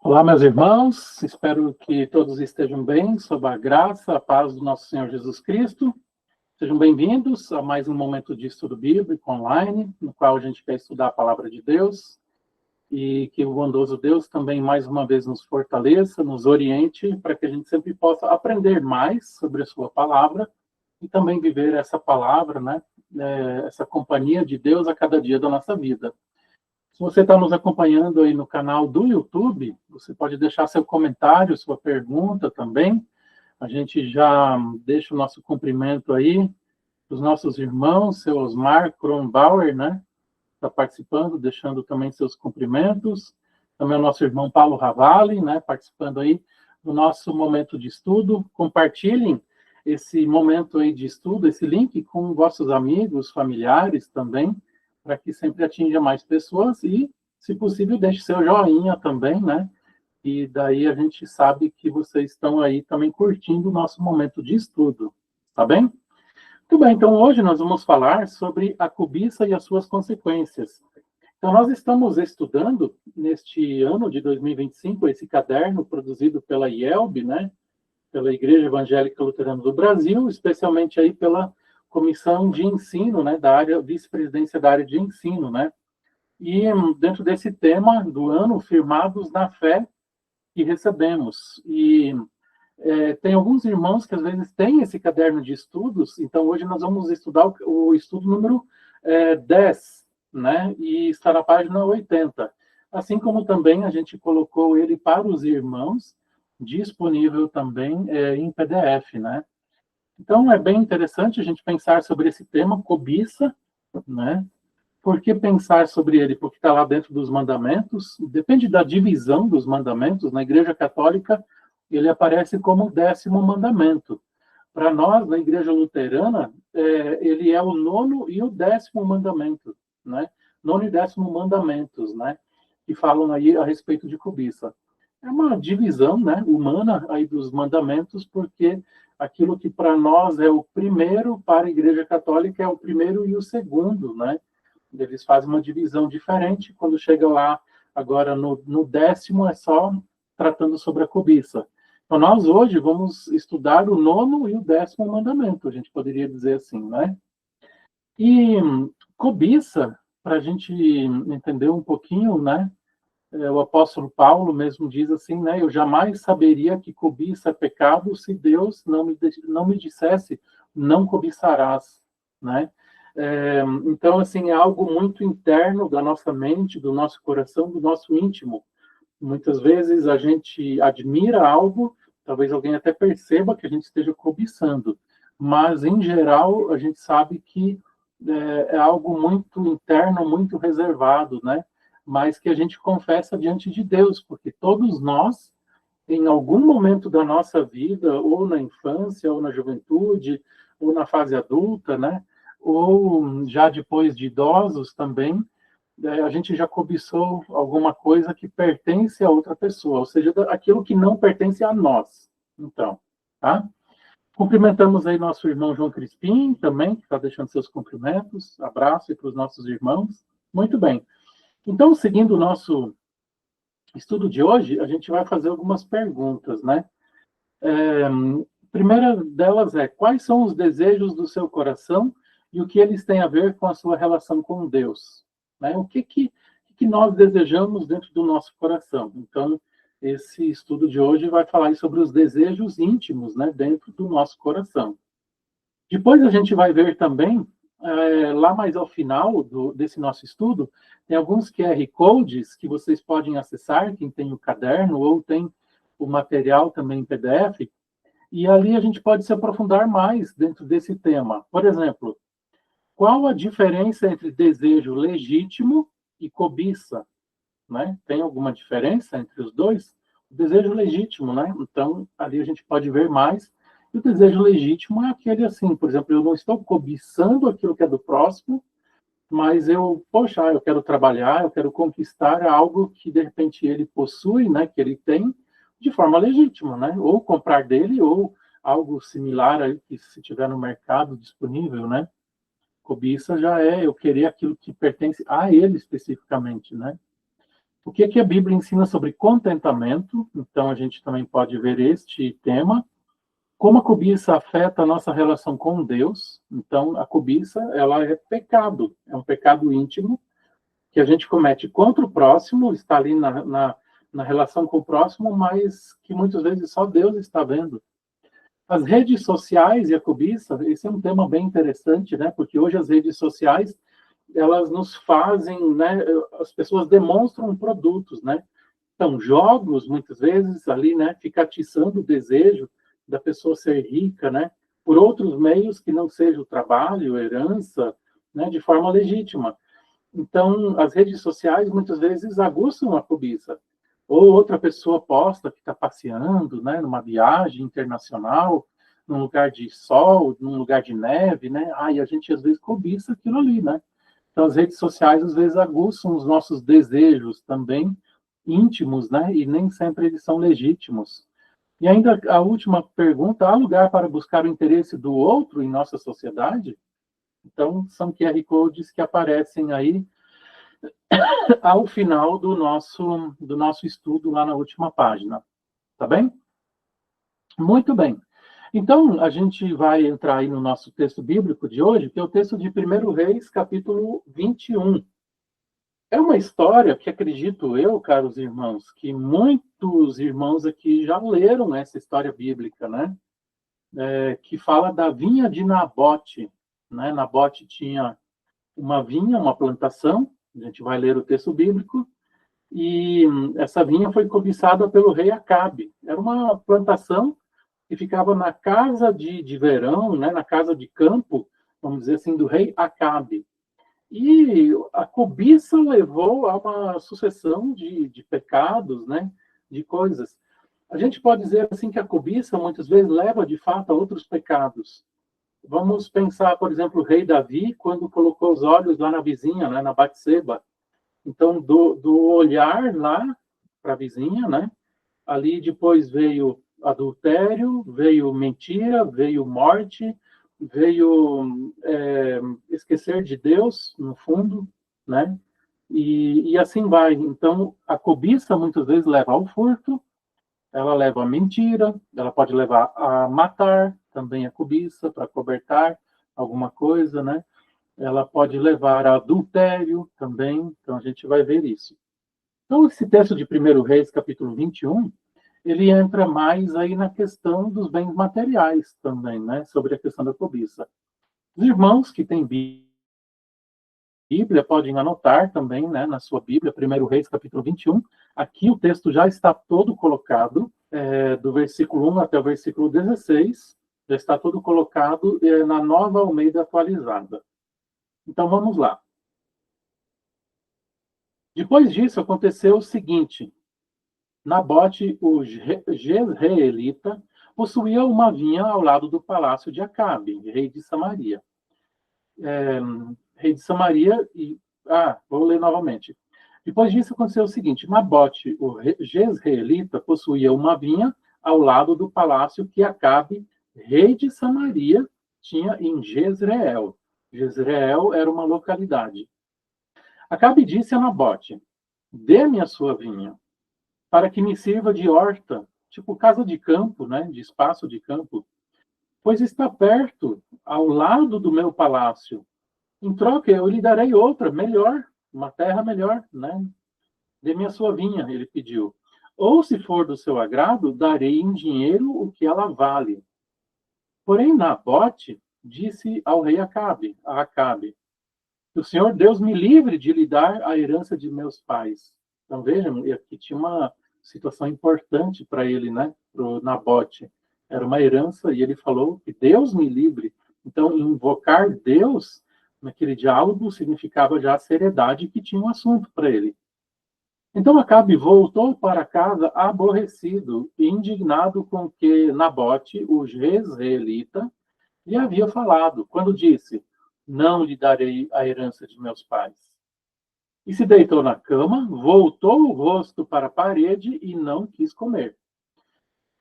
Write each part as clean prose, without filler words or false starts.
Olá, meus irmãos, espero que todos estejam bem, sob a graça, a paz do nosso Senhor Jesus Cristo. Sejam bem-vindos a mais um momento de estudo bíblico online, no qual a gente quer estudar a palavra de Deus, e que o bondoso Deus também, mais uma vez, nos fortaleça, nos oriente, para que a gente sempre possa aprender mais sobre a sua palavra e também viver essa palavra, né, essa companhia de Deus a cada dia da nossa vida. Se você está nos acompanhando aí no canal do YouTube, você pode deixar seu comentário, sua pergunta também. A gente já deixa o nosso cumprimento aí para os nossos irmãos, seu Osmar Kronbauer, né? Está participando, deixando também seus cumprimentos. Também o nosso irmão Paulo Ravalli, né? Participando aí do nosso momento de estudo. Compartilhem esse momento aí de estudo, esse link com vossos amigos, familiares também, para que sempre atinja mais pessoas e, se possível, deixe seu joinha também, né? E daí a gente sabe que vocês estão aí também curtindo o nosso momento de estudo, tá bem? Muito bem, então hoje nós vamos falar sobre a cobiça e as suas consequências. Então nós estamos estudando, neste ano de 2025, esse caderno produzido pela IELB, né? Pela Igreja Evangélica Luterana do Brasil, especialmente aí pela comissão de ensino, né, da área, vice-presidência da área de ensino, né? E dentro desse tema do ano, firmados na fé que recebemos. E tem alguns irmãos que às vezes têm esse caderno de estudos, então hoje nós vamos estudar o estudo número 10, né? E está na página 80. Assim como também a gente colocou ele para os irmãos, disponível também em PDF, né? Então, é bem interessante a gente pensar sobre esse tema, cobiça, né? Por que pensar sobre ele? Porque está lá dentro dos mandamentos, depende da divisão dos mandamentos. Na Igreja Católica, ele aparece como o 10º mandamento. Para nós, na Igreja Luterana, ele é o 9º e o 10º mandamento, né? 9º e 10º mandamentos, né? Que falam aí a respeito de cobiça. É uma divisão, né, humana aí dos mandamentos, porque aquilo que para nós é o primeiro, para a Igreja Católica é o primeiro e o segundo, né? Eles fazem uma divisão diferente. Quando chega lá, agora no 10º, é só tratando sobre a cobiça. Então, nós hoje vamos estudar o 9º e o 10º mandamento, a gente poderia dizer assim, né? E cobiça, para a gente entender um pouquinho, né? O apóstolo Paulo mesmo diz assim, né? Eu jamais saberia que cobiça é pecado se Deus não me dissesse, não cobiçarás, né? Então, assim, é algo muito interno da nossa mente, do nosso coração, do nosso íntimo. Muitas vezes a gente admira algo, talvez alguém até perceba que a gente esteja cobiçando, mas, em geral, a gente sabe que é algo muito interno, muito reservado, né? Mas que a gente confessa diante de Deus, porque todos nós, em algum momento da nossa vida, ou na infância, ou na juventude, ou na fase adulta, né? Ou já depois de idosos também, a gente já cobiçou alguma coisa que pertence a outra pessoa, ou seja, aquilo que não pertence a nós. Então, tá? Cumprimentamos aí nosso irmão João Crispim também, que está deixando seus cumprimentos. Abraço aí para os nossos irmãos. Muito bem. Então, seguindo o nosso estudo de hoje, a gente vai fazer algumas perguntas, né? A primeira delas é: quais são os desejos do seu coração e o que eles têm a ver com a sua relação com Deus? Né? O que nós desejamos dentro do nosso coração? Então, esse estudo de hoje vai falar sobre os desejos íntimos, né, dentro do nosso coração. Depois a gente vai ver também, lá mais ao final desse nosso estudo, tem alguns QR Codes que vocês podem acessar, quem tem o caderno ou tem o material também em PDF, e ali a gente pode se aprofundar mais dentro desse tema. Por exemplo, qual a diferença entre desejo legítimo e cobiça? Né? Tem alguma diferença entre os dois? O desejo legítimo, né? Então, ali a gente pode ver mais. E o desejo legítimo é aquele assim, por exemplo, eu não estou cobiçando aquilo que é do próximo, mas poxa, eu quero trabalhar, eu quero conquistar algo que, de repente, ele possui, né? Que ele tem, de forma legítima, né? Ou comprar dele, ou algo similar aí, que se tiver no mercado disponível, né? Cobiça já é eu querer aquilo que pertence a ele especificamente, né? O que que a Bíblia ensina sobre contentamento? Então, a gente também pode ver este tema. Como a cobiça afeta a nossa relação com Deus? Então, a cobiça, ela é pecado, é um pecado íntimo que a gente comete contra o próximo, está ali na relação com o próximo, mas que muitas vezes só Deus está vendo. As redes sociais e a cobiça, esse é um tema bem interessante, né? Porque hoje as redes sociais, elas nos fazem, né? As pessoas demonstram produtos, né? Então, jogos, muitas vezes, ali, né? Fica atiçando o desejo da pessoa ser rica, né? Por outros meios que não seja o trabalho, herança, né? De forma legítima. Então, as redes sociais, muitas vezes, aguçam a cobiça. Ou outra pessoa posta que está passeando, né? Numa viagem internacional, num lugar de sol, num lugar de neve, né? E a gente, às vezes, cobiça aquilo ali, né? Então, as redes sociais, às vezes, aguçam os nossos desejos também, íntimos, né? E nem sempre eles são legítimos. E ainda a última pergunta: há lugar para buscar o interesse do outro em nossa sociedade? Então, são QR Codes que aparecem aí ao final do nosso estudo, lá na última página. Tá bem? Muito bem. Então, a gente vai entrar aí no nosso texto bíblico de hoje, que é o texto de 1 Reis, capítulo 21. É uma história que acredito eu, caros irmãos, que muitos irmãos aqui já leram essa história bíblica, né? Que fala da vinha de Nabote, né? Nabote tinha uma vinha, uma plantação, a gente vai ler o texto bíblico, e essa vinha foi cobiçada pelo rei Acabe. Era uma plantação que ficava na casa de verão, né? Na casa de campo, vamos dizer assim, do rei Acabe. E a cobiça levou a uma sucessão de pecados, né? De coisas. A gente pode dizer assim que a cobiça muitas vezes leva de fato a outros pecados. Vamos pensar, por exemplo, o rei Davi, quando colocou os olhos lá na vizinha, né, na Batseba. Então, do olhar lá para a vizinha, né, ali depois veio adultério, veio mentira, veio morte, veio esquecer de Deus, no fundo, né? E assim vai. Então, a cobiça muitas vezes leva ao furto, ela leva à mentira, ela pode levar a matar, também a cobiça, para cobertar alguma coisa, né? Ela pode levar a adultério também, então a gente vai ver isso. Então, esse texto de 1 Reis, capítulo 21, ele entra mais aí na questão dos bens materiais também, né? Sobre a questão da cobiça. Os irmãos que têm Bíblia podem anotar também, né, na sua Bíblia, 1 Reis, capítulo 21. Aqui o texto já está todo colocado, do versículo 1 até o versículo 16, já está todo colocado na Nova Almeida atualizada. Então, vamos lá. Depois disso, aconteceu o seguinte: Nabote, o jezreelita, possuía uma vinha ao lado do palácio de Acabe, rei de Samaria. Rei de Samaria e... vou ler novamente. Depois disso, aconteceu o seguinte: Nabote, o jezreelita, possuía uma vinha ao lado do palácio que Acabe, rei de Samaria, tinha em Jezreel. Jezreel era uma localidade. Acabe disse a Nabote: dê-me a sua vinha, para que me sirva de horta, tipo casa de campo, né, de espaço de campo, pois está perto, ao lado do meu palácio. Em troca, eu lhe darei outra, melhor, uma terra melhor, né? Dê-me a sua vinha, ele pediu. Ou, se for do seu agrado, darei em dinheiro o que ela vale. Porém, Nabote disse ao rei Acabe, o Senhor Deus me livre de lhe dar a herança de meus pais. Então, vejam, aqui tinha uma situação importante para ele, né? Para o Nabote. Era uma herança e ele falou que Deus me livre. Então, invocar Deus naquele diálogo significava já a seriedade que tinha o assunto para ele. Então, Acabe voltou para casa aborrecido e indignado com que Nabote, o jezreelita, lhe havia falado, quando disse: não lhe darei a herança de meus pais. E se deitou na cama, voltou o rosto para a parede e não quis comer.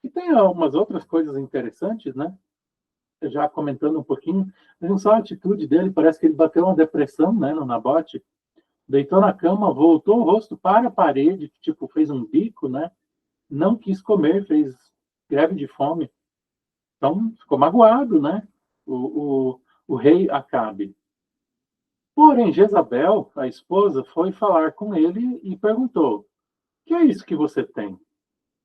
E tem algumas outras coisas interessantes, né? Já comentando um pouquinho, não só a atitude dele, parece que ele bateu uma depressão, né, no Nabote. deitou na cama, voltou o rosto para a parede, tipo, fez um bico, né? Não quis comer, fez greve de fome. Então, ficou magoado, né? O rei Acabe. Porém, Jezabel, a esposa, foi falar com ele e perguntou: o que é isso que você tem?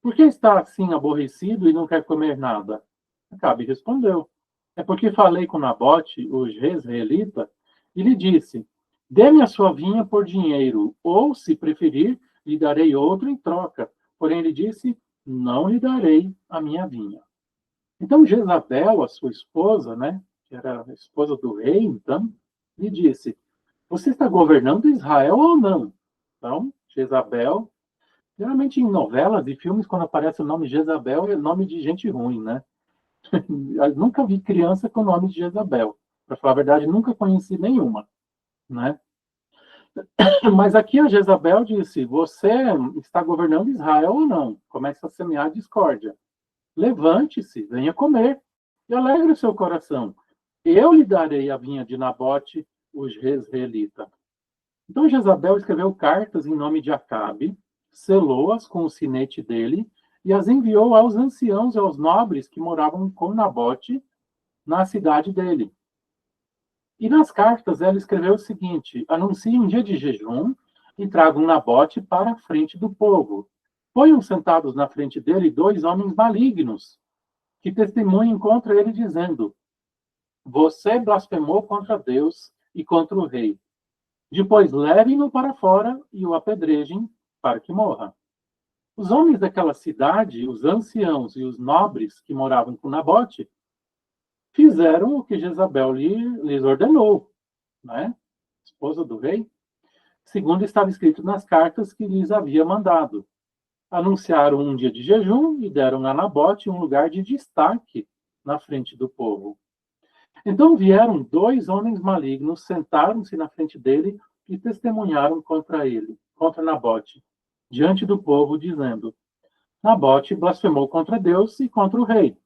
Por que está assim aborrecido e não quer comer nada? Acabe respondeu: é porque falei com Nabote, o jezreelita, e lhe disse: dê-me a sua vinha por dinheiro, ou, se preferir, lhe darei outro em troca. Porém, ele disse: não lhe darei a minha vinha. Então, Jezabel, a sua esposa, né, que era a esposa do rei, então, lhe disse: você está governando Israel ou não? Então, Jezabel, geralmente em novelas e filmes, quando aparece o nome Jezabel, é nome de gente ruim, né? Eu nunca vi criança com o nome de Jezabel. Para falar a verdade, nunca conheci nenhuma, né? Mas aqui a Jezabel disse: você está governando Israel ou não? Começa a semear discórdia. Levante-se, venha comer e alegre o seu coração. Eu lhe darei a vinha de Nabote, o jezreelita. Então Jezabel escreveu cartas em nome de Acabe, selou-as com o sinete dele e as enviou aos anciãos e aos nobres que moravam com Nabote na cidade dele. E nas cartas ela escreveu o seguinte: anuncie um dia de jejum e tragam Nabote para a frente do povo. Ponham sentados na frente dele dois homens malignos, que testemunhem contra ele, dizendo: você blasfemou contra Deus e contra o rei. Depois levem-no para fora e o apedrejem para que morra. Os homens daquela cidade, os anciãos e os nobres que moravam com Nabote, fizeram o que Jezabel lhes ordenou, né? Esposa do rei, segundo estava escrito nas cartas que lhes havia mandado. Anunciaram um dia de jejum e deram a Nabote um lugar de destaque na frente do povo. Então vieram dois homens malignos, sentaram-se na frente dele e testemunharam contra ele, contra Nabote, diante do povo, dizendo: Nabote blasfemou contra Deus e contra o rei.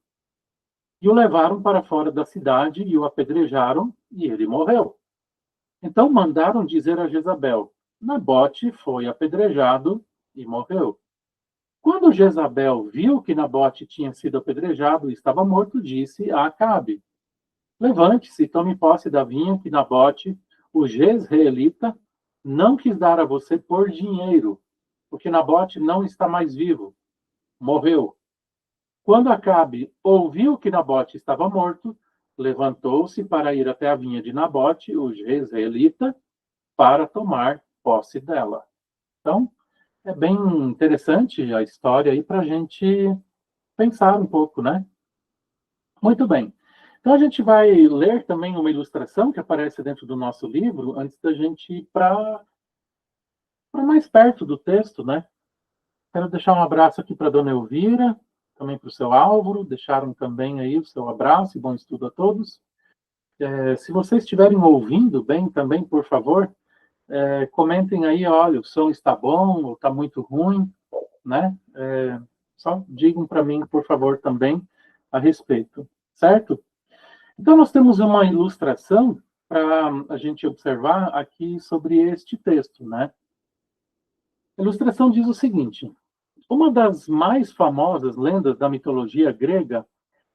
E o levaram para fora da cidade e o apedrejaram, e ele morreu. Então mandaram dizer a Jezabel: Nabote foi apedrejado e morreu. Quando Jezabel viu que Nabote tinha sido apedrejado e estava morto, disse a Acabe: levante-se e tome posse da vinha que Nabote, o jezreelita, não quis dar a você por dinheiro, porque Nabote não está mais vivo, morreu. Quando Acabe ouviu que Nabote estava morto, levantou-se para ir até a vinha de Nabote, o jezreelita, para tomar posse dela. Então, é bem interessante a história aí para a gente pensar um pouco, né? Muito bem. Então, a gente vai ler também uma ilustração que aparece dentro do nosso livro, antes da gente ir para mais perto do texto, né? Quero deixar um abraço aqui para a dona Elvira, também para o seu Álvaro, deixaram também aí o seu abraço e bom estudo a todos. Se vocês estiverem ouvindo bem também, por favor, comentem aí, olha, o som está bom ou está muito ruim, né? Só digam para mim, por favor, também a respeito, certo? Então, nós temos uma ilustração para a gente observar aqui sobre este texto, né? A ilustração diz o seguinte: uma das mais famosas lendas da mitologia grega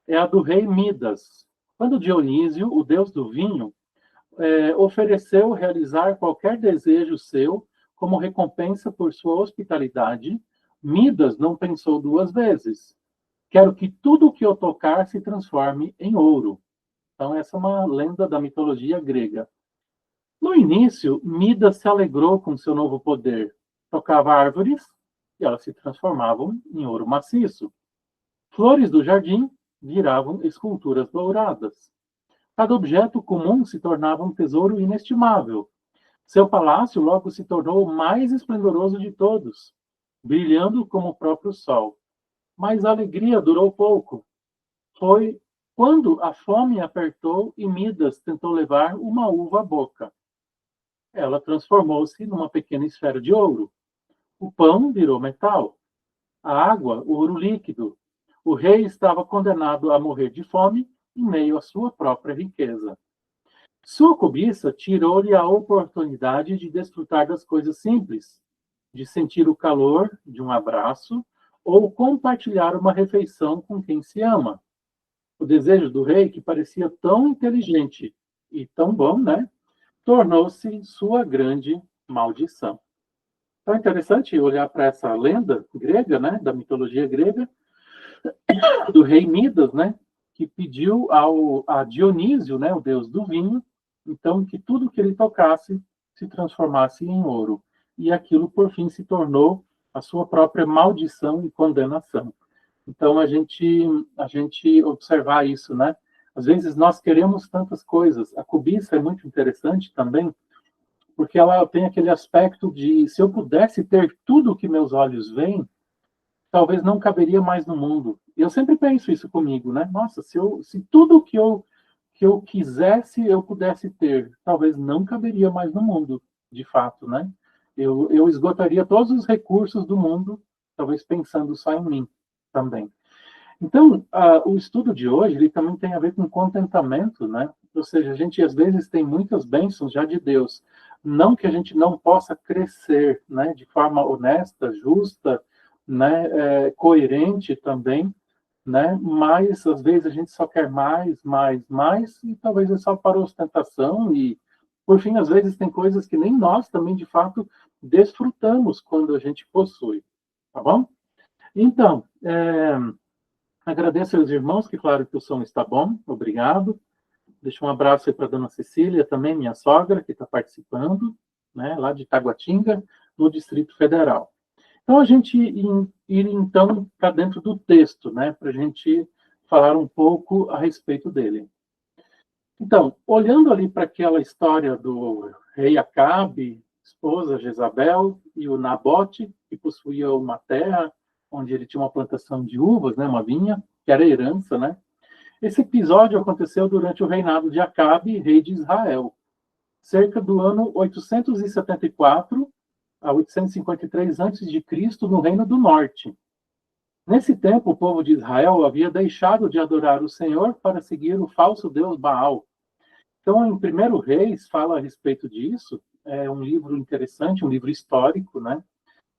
é a do rei Midas, quando Dionísio, o deus do vinho, ofereceu realizar qualquer desejo seu como recompensa por sua hospitalidade. Midas não pensou duas vezes. Quero que tudo o que eu tocar se transforme em ouro. Então, essa é uma lenda da mitologia grega. No início, Midas se alegrou com seu novo poder. Tocava árvores e elas se transformavam em ouro maciço. Flores do jardim viravam esculturas douradas. Cada objeto comum se tornava um tesouro inestimável. Seu palácio logo se tornou o mais esplendoroso de todos, brilhando como o próprio sol. Mas a alegria durou pouco. Foi quando a fome apertou e Midas tentou levar uma uva à boca. Ela transformou-se numa pequena esfera de ouro. O pão virou metal. A água, ouro líquido. O rei estava condenado a morrer de fome em meio à sua própria riqueza. Sua cobiça tirou-lhe a oportunidade de desfrutar das coisas simples, de sentir o calor de um abraço ou compartilhar uma refeição com quem se ama. O desejo do rei, que parecia tão inteligente e tão bom, né, tornou-se sua grande maldição. Então é interessante olhar para essa lenda grega, né, da mitologia grega, do rei Midas, né, que pediu a Dionísio, né, o deus do vinho, então que tudo que ele tocasse se transformasse em ouro. E aquilo, por fim, se tornou a sua própria maldição e condenação. Então, a gente observar isso, né? Às vezes nós queremos tantas coisas. A cobiça é muito interessante também, porque ela tem aquele aspecto de, se eu pudesse ter tudo o que meus olhos veem, talvez não caberia mais no mundo. Eu sempre penso isso comigo, né? Nossa, se tudo que eu quisesse, eu pudesse ter, talvez não caberia mais no mundo, de fato, né? Eu esgotaria todos os recursos do mundo, talvez pensando só em mim também. Então, o estudo de hoje, ele também tem a ver com contentamento, né? Ou seja, a gente às vezes tem muitas bênçãos já de Deus. Não que a gente não possa crescer, né, de forma honesta, justa, né, coerente também, né? Mas às vezes a gente só quer mais, mais, mais, e talvez é só para ostentação e, por fim, às vezes tem coisas que nem nós também de fato desfrutamos quando a gente possui, tá bom? Então, agradeço aos irmãos, que claro que o som está bom, obrigado. Deixo um abraço aí para a dona Cecília, também minha sogra, que está participando, né, lá de Taguatinga, no Distrito Federal. Então, a gente ir então para dentro do texto, né, para a gente falar um pouco a respeito dele. Então, olhando ali para aquela história do rei Acabe, esposa Jezabel e o Nabote, que possuía uma terra onde ele tinha uma plantação de uvas, né, uma vinha, que era herança, né? Esse episódio aconteceu durante o reinado de Acabe, rei de Israel, cerca do ano 874 a 853 a.C., no Reino do Norte. Nesse tempo, o povo de Israel havia deixado de adorar o Senhor para seguir o falso deus Baal. Então, em 1 Reis, fala a respeito disso. É um livro interessante, um livro histórico, né?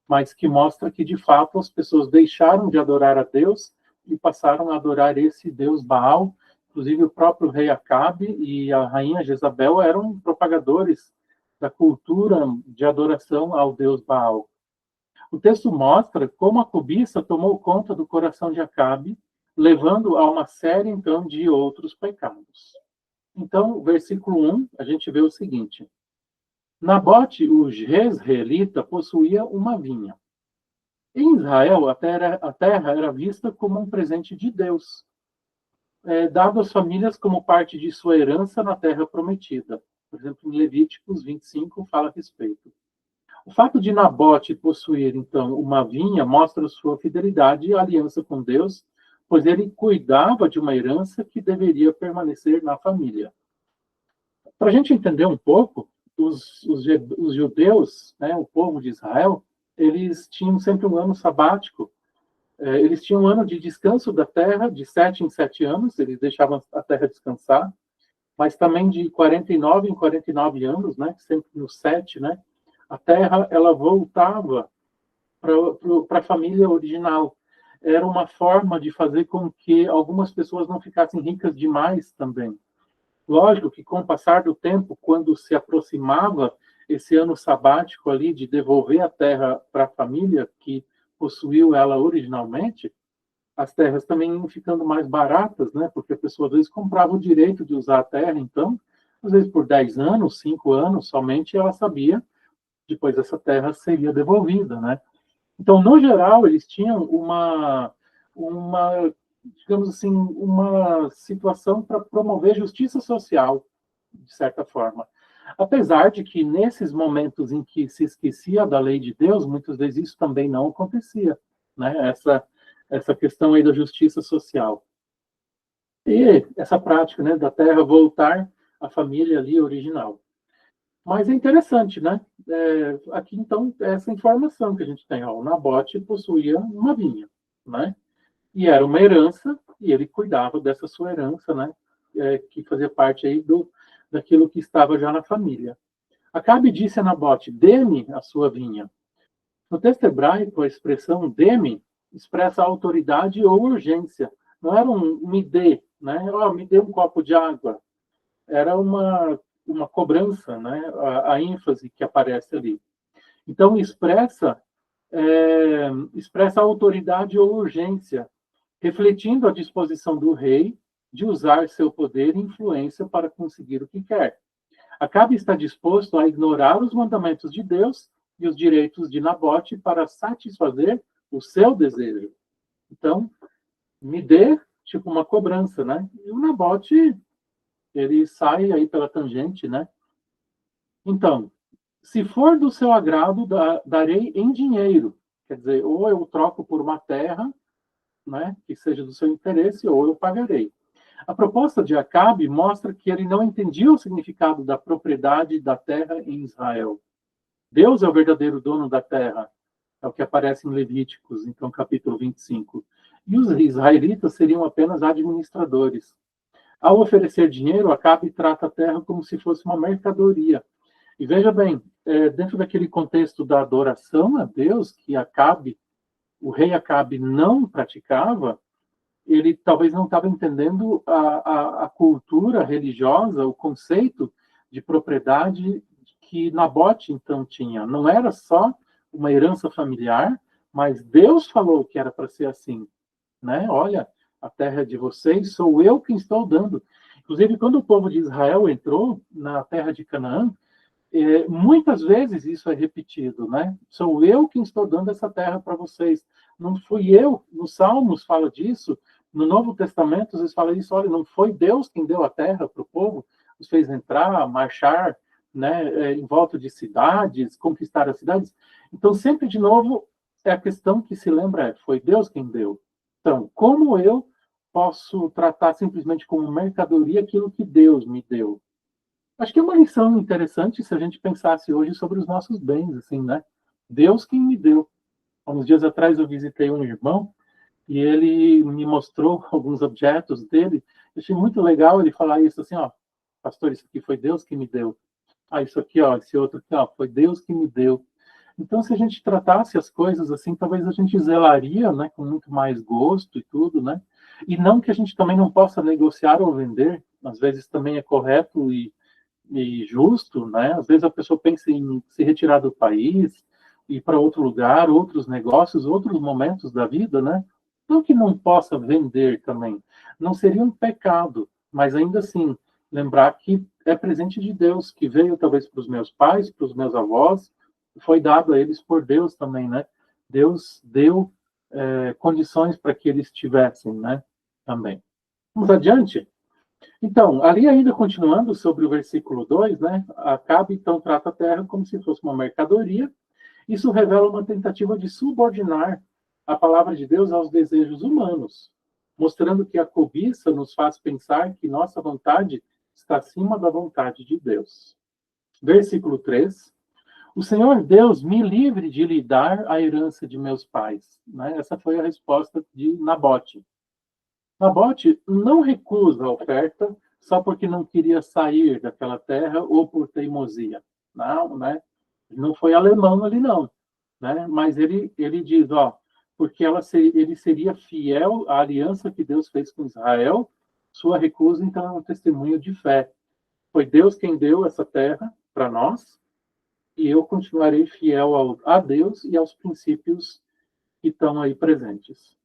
Mas que mostra que, de fato, as pessoas deixaram de adorar a Deus e passaram a adorar esse deus Baal. Inclusive, o próprio rei Acabe e a rainha Jezabel eram propagadores da cultura de adoração ao deus Baal. O texto mostra como a cobiça tomou conta do coração de Acabe, levando a uma série, então, de outros pecados. Então, versículo 1, a gente vê o seguinte: Nabote, o jezreelita, possuía uma vinha. Em Israel, a terra era vista como um presente de Deus, dado às famílias como parte de sua herança na terra prometida. Por exemplo, em Levíticos 25 fala a respeito. O fato de Nabote possuir, então, uma vinha mostra sua fidelidade e aliança com Deus, pois ele cuidava de uma herança que deveria permanecer na família. Para a gente entender um pouco, os judeus, né, o povo de Israel, eles tinham sempre um ano sabático. Eles tinham um ano de descanso da terra, de 7 em 7 anos, eles deixavam a terra descansar, mas também de 49 em 49 anos, né, sempre no 7, né, a terra ela voltava para a família original. Era uma forma de fazer com que algumas pessoas não ficassem ricas demais também. Lógico que, com o passar do tempo, quando se aproximava esse ano sabático ali de devolver a terra para a família que possuiu ela originalmente, as terras também iam ficando mais baratas, né? Porque a pessoa, às vezes, comprava o direito de usar a terra, então, às vezes, por 10 anos, 5 anos, somente ela sabia, depois essa terra seria devolvida, né? Então, no geral, eles tinham uma digamos assim, uma situação para promover justiça social, de certa forma. Apesar de que, nesses momentos em que se esquecia da lei de Deus, muitas vezes isso também não acontecia, né? Essa questão aí da justiça social. E essa prática, né, da terra voltar à família ali original. Mas é interessante, né? Aqui, então, essa informação que a gente tem. Ó, o Nabote possuía uma vinha, né? E era uma herança, e ele cuidava dessa sua herança, né? Que fazia parte aí daquilo que estava já na família. Acabe disse a Nabote: dê-me a sua vinha. No texto hebraico, a expressão dê-me expressa autoridade ou urgência. Não era um me dê, né? Oh, me dê um copo de água. Era uma cobrança, né? A ênfase que aparece ali. Então, expressa autoridade ou urgência, refletindo a disposição do rei de usar seu poder e influência para conseguir o que quer. Acabe está disposto a ignorar os mandamentos de Deus e os direitos de Nabote para satisfazer o seu desejo. Então, me dê, tipo, uma cobrança, né? E o Nabote, ele sai aí pela tangente, né? Então, se for do seu agrado, darei em dinheiro. Quer dizer, ou eu troco por uma terra, né, que seja do seu interesse, ou eu pagarei. A proposta de Acabe mostra que ele não entendia o significado da propriedade da terra em Israel. Deus é o verdadeiro dono da terra, é o que aparece em Levíticos, então, capítulo 25. E os israelitas seriam apenas administradores. Ao oferecer dinheiro, Acabe trata a terra como se fosse uma mercadoria. E veja bem, dentro daquele contexto da adoração a Deus, que o rei Acabe não praticava, ele talvez não estava entendendo a cultura religiosa, o conceito de propriedade que Nabote então tinha. Não era só uma herança familiar, mas Deus falou que era para ser assim, né? Olha, a terra é de vocês, sou eu quem estou dando. Inclusive, quando o povo de Israel entrou na terra de Canaã, muitas vezes isso é repetido, né? Sou eu quem estou dando essa terra para vocês. Não fui eu. Nos Salmos fala disso. No Novo Testamento, vocês falam isso. Olha, não foi Deus quem deu a terra para o povo, os fez entrar, marchar, né, em volta de cidades, conquistar as cidades. Então, sempre de novo, a questão que se lembra foi Deus quem deu. Então, como eu posso tratar simplesmente como mercadoria aquilo que Deus me deu? Acho que é uma lição interessante se a gente pensasse hoje sobre os nossos bens, assim, né? Deus quem me deu. Há uns dias atrás eu visitei um irmão e ele me mostrou alguns objetos dele. Eu achei muito legal ele falar isso assim, ó, pastor, isso aqui foi Deus que me deu. Ah, isso aqui, ó, esse outro aqui, ó, foi Deus que me deu. Então, se a gente tratasse as coisas assim, talvez a gente zelaria, né, com muito mais gosto e tudo, né? E não que a gente também não possa negociar ou vender, às vezes também é correto e justo, né? Às vezes a pessoa pensa em se retirar do país, ir para outro lugar, outros negócios, outros momentos da vida, né? Não que não possa vender também, não seria um pecado, mas ainda assim, lembrar que é presente de Deus, que veio talvez para os meus pais, para os meus avós, foi dado a eles por Deus também, né? Deus deu condições para que eles tivessem, né? Também. Vamos adiante? Então, ali ainda continuando sobre o versículo 2, né? Acabe, então, trata a terra como se fosse uma mercadoria. Isso revela uma tentativa de subordinar a palavra de Deus aos desejos humanos, mostrando que a cobiça nos faz pensar que nossa vontade está acima da vontade de Deus. Versículo 3. O Senhor Deus me livre de lhe dar a herança de meus pais. Né? Essa foi a resposta de Nabote. Nabote não recusa a oferta só porque não queria sair daquela terra ou por teimosia. Não, né? Não foi alemão ali, não. Né? Mas ele diz, ó, porque ele seria fiel à aliança que Deus fez com Israel, sua recusa, então, é um testemunho de fé. Foi Deus quem deu essa terra para nós, e eu continuarei fiel a Deus e aos princípios que estão aí presentes.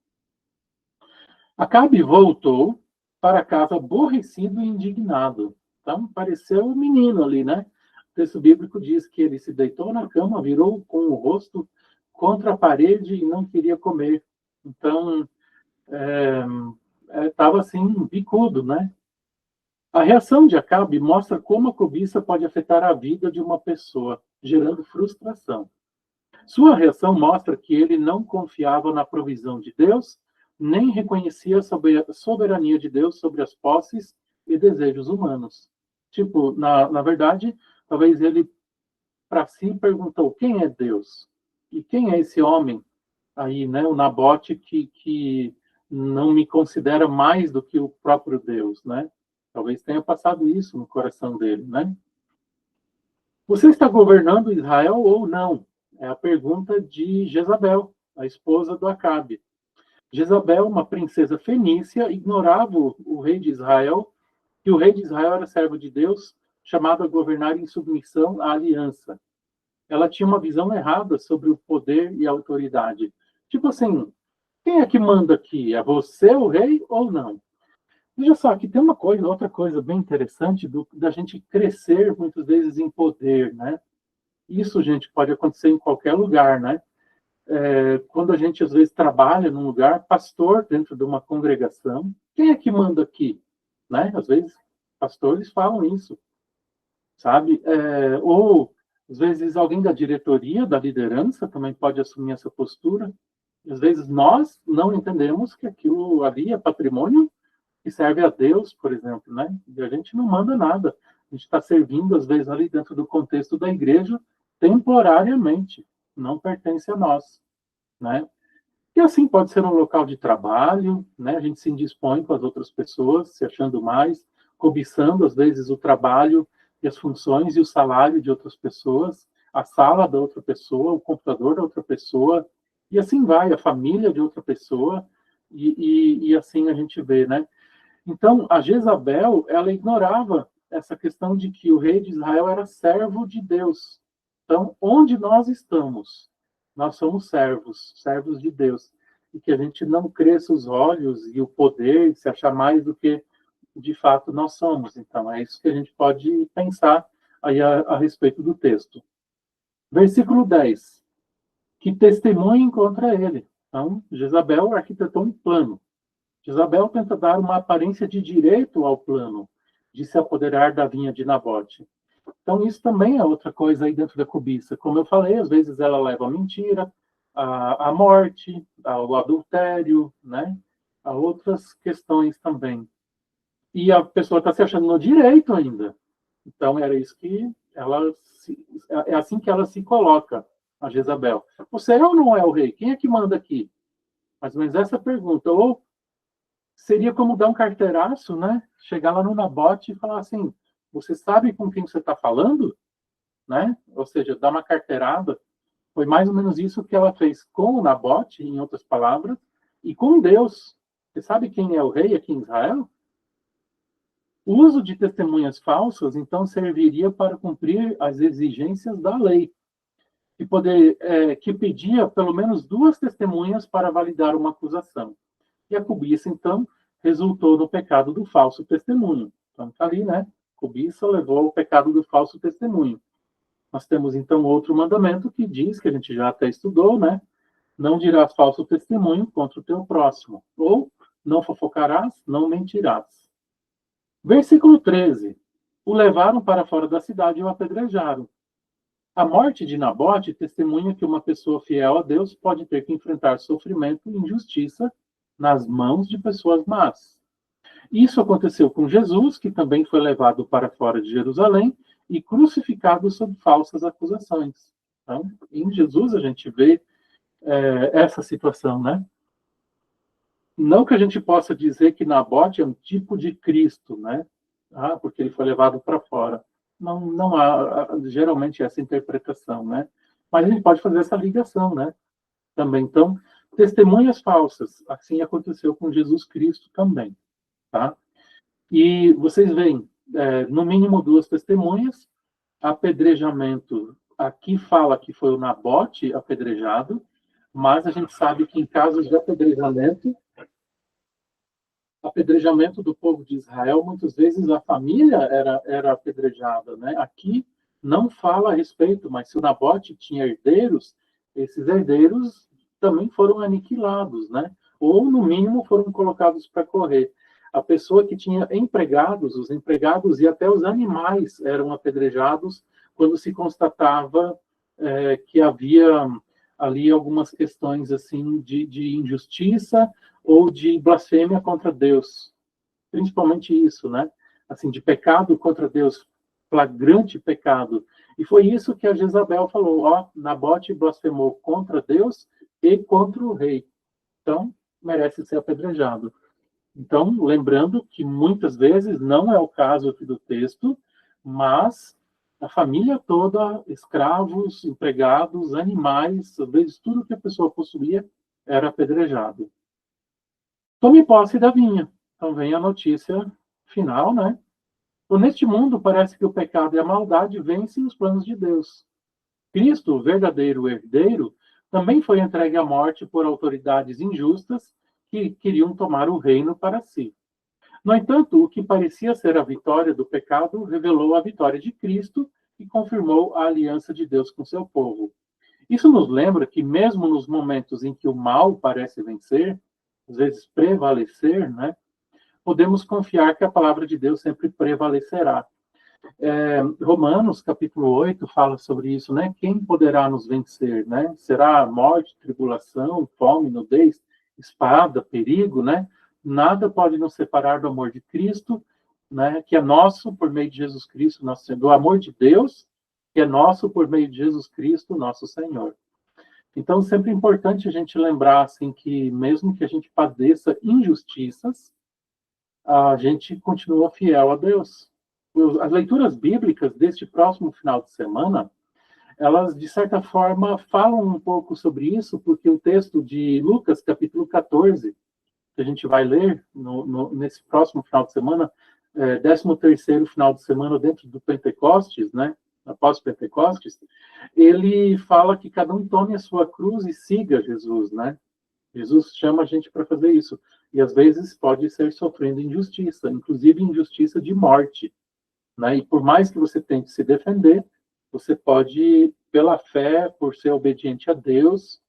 Acabe voltou para casa aborrecido e indignado. Então, pareceu um menino ali, né? O texto bíblico diz que ele se deitou na cama, virou com o rosto contra a parede e não queria comer. Então, estava assim, bicudo, né? A reação de Acabe mostra como a cobiça pode afetar a vida de uma pessoa, gerando frustração. Sua reação mostra que ele não confiava na provisão de Deus, nem reconhecia a soberania de Deus sobre as posses e desejos humanos. Tipo, na verdade, talvez ele para si perguntou: quem é Deus? E quem é esse homem aí, né, o Nabote, que não me considera mais do que o próprio Deus, né? Talvez tenha passado isso no coração dele, né? Você está governando Israel ou não? É a pergunta de Jezabel, a esposa do Acabe. Jezabel, uma princesa fenícia, ignorava o rei de Israel, que o rei de Israel era servo de Deus, chamado a governar em submissão à aliança. Ela tinha uma visão errada sobre o poder e a autoridade. Tipo assim, quem é que manda aqui? É você o rei ou não? Veja só, aqui tem uma coisa, outra coisa bem interessante da gente crescer muitas vezes em poder, né? Isso, gente, pode acontecer em qualquer lugar, né? Quando a gente às vezes trabalha num lugar, pastor dentro de uma congregação, quem é que manda aqui? Né? Às vezes pastores falam isso, sabe? Ou às vezes alguém da diretoria, da liderança também pode assumir essa postura. Às vezes nós não entendemos que aquilo ali é patrimônio que serve a Deus, por exemplo, né? E a gente não manda nada. A gente está servindo, às vezes, ali dentro do contexto da igreja, temporariamente. Não pertence a nós, né? E assim pode ser um local de trabalho, né? A gente se indispõe com as outras pessoas, se achando mais, cobiçando, às vezes, o trabalho e as funções e o salário de outras pessoas, a sala da outra pessoa, o computador da outra pessoa, e assim vai, a família de outra pessoa, e assim a gente vê, né? Então, a Jezabel, ela ignorava essa questão de que o rei de Israel era servo de Deus. Então, onde nós estamos, nós somos servos, servos de Deus. E que a gente não cresça os olhos e o poder, se achar mais do que de fato nós somos. Então, é isso que a gente pode pensar aí a respeito do texto. Versículo 10. Que testemunhem contra ele. Então, Jezabel arquitetou um plano. Jezabel tenta dar uma aparência de direito ao plano de se apoderar da vinha de Nabote. Então, isso também é outra coisa aí dentro da cobiça. Como eu falei, às vezes ela leva a mentira, a morte, ao adultério, né? A outras questões também. E a pessoa está se achando no direito ainda. Então, era isso que é assim que ela se coloca, a Jezabel. Você é ou não é o rei? Quem é que manda aqui? Mais ou menos essa pergunta. Ou seria como dar um carteiraço, né? Chegar lá no Nabote e falar assim: você sabe com quem você está falando? Né? Ou seja, dar uma carteirada. Foi mais ou menos isso que ela fez com o Nabote, em outras palavras, e com Deus. Você sabe quem é o rei aqui em Israel? O uso de testemunhas falsas, então, serviria para cumprir as exigências da lei, que pedia pelo menos 2 testemunhas para validar uma acusação. E a cobiça, então, resultou no pecado do falso testemunho. Então, está ali, né? Cobiça levou ao pecado do falso testemunho. Nós temos, então, outro mandamento que diz, que a gente já até estudou, né? Não dirás falso testemunho contra o teu próximo. Ou, não fofocarás, não mentirás. Versículo 13. O levaram para fora da cidade e o apedrejaram. A morte de Nabote testemunha que uma pessoa fiel a Deus pode ter que enfrentar sofrimento e injustiça nas mãos de pessoas más. Isso aconteceu com Jesus, que também foi levado para fora de Jerusalém e crucificado sob falsas acusações. Então, em Jesus a gente vê essa situação, né? Não que a gente possa dizer que Nabote é um tipo de Cristo, né? Porque ele foi levado para fora. Não há geralmente essa interpretação, né? Mas a gente pode fazer essa ligação, né? Também. Então, testemunhas falsas, assim aconteceu com Jesus Cristo também, tá? E vocês veem, no mínimo 2 testemunhas, apedrejamento, aqui fala que foi o Nabote apedrejado, mas a gente sabe que em casos de apedrejamento do povo de Israel, muitas vezes a família era apedrejada, né? Aqui não fala a respeito, mas se o Nabote tinha herdeiros, esses herdeiros também foram aniquilados, né? Ou, no mínimo, foram colocados para correr. A pessoa que tinha empregados, os empregados e até os animais eram apedrejados quando se constatava que havia ali algumas questões assim de injustiça ou de blasfêmia contra Deus. Principalmente isso, né? Assim, de pecado contra Deus, flagrante pecado. E foi isso que a Jezabel falou, Nabote blasfemou contra Deus e contra o rei. Então, merece ser apedrejado. Então, lembrando que muitas vezes não é o caso aqui do texto, mas a família toda, escravos, empregados, animais, às vezes tudo que a pessoa possuía era apedrejado. Tome posse da vinha. Então vem a notícia final, né? Então, neste mundo, parece que o pecado e a maldade vencem os planos de Deus. Cristo, o verdadeiro herdeiro, também foi entregue à morte por autoridades injustas que queriam tomar o reino para si. No entanto, o que parecia ser a vitória do pecado revelou a vitória de Cristo e confirmou a aliança de Deus com seu povo. Isso nos lembra que, mesmo nos momentos em que o mal parece vencer, às vezes prevalecer, né, podemos confiar que a palavra de Deus sempre prevalecerá. Romanos, capítulo 8, fala sobre isso, né? Quem poderá nos vencer, né? Será morte, tribulação, fome, nudez, espada, perigo, né? Nada pode nos separar do amor de Cristo, né? Que é nosso por meio de Jesus Cristo, nosso Senhor. Do amor de Deus, que é nosso por meio de Jesus Cristo, nosso Senhor. Então, sempre é importante a gente lembrar, assim, que mesmo que a gente padeça injustiças, a gente continua fiel a Deus. As leituras bíblicas deste próximo final de semana, elas, de certa forma, falam um pouco sobre isso, porque o texto de Lucas, capítulo 14, que a gente vai ler nesse próximo final de semana, 13º final de semana dentro do Pentecostes, né? Após Pentecostes, ele fala que cada um tome a sua cruz e siga Jesus, né? Jesus chama a gente para fazer isso. E às vezes pode ser sofrendo injustiça, inclusive injustiça de morte, né? E por mais que você tente se defender, você pode, pela fé, por ser obediente a Deus,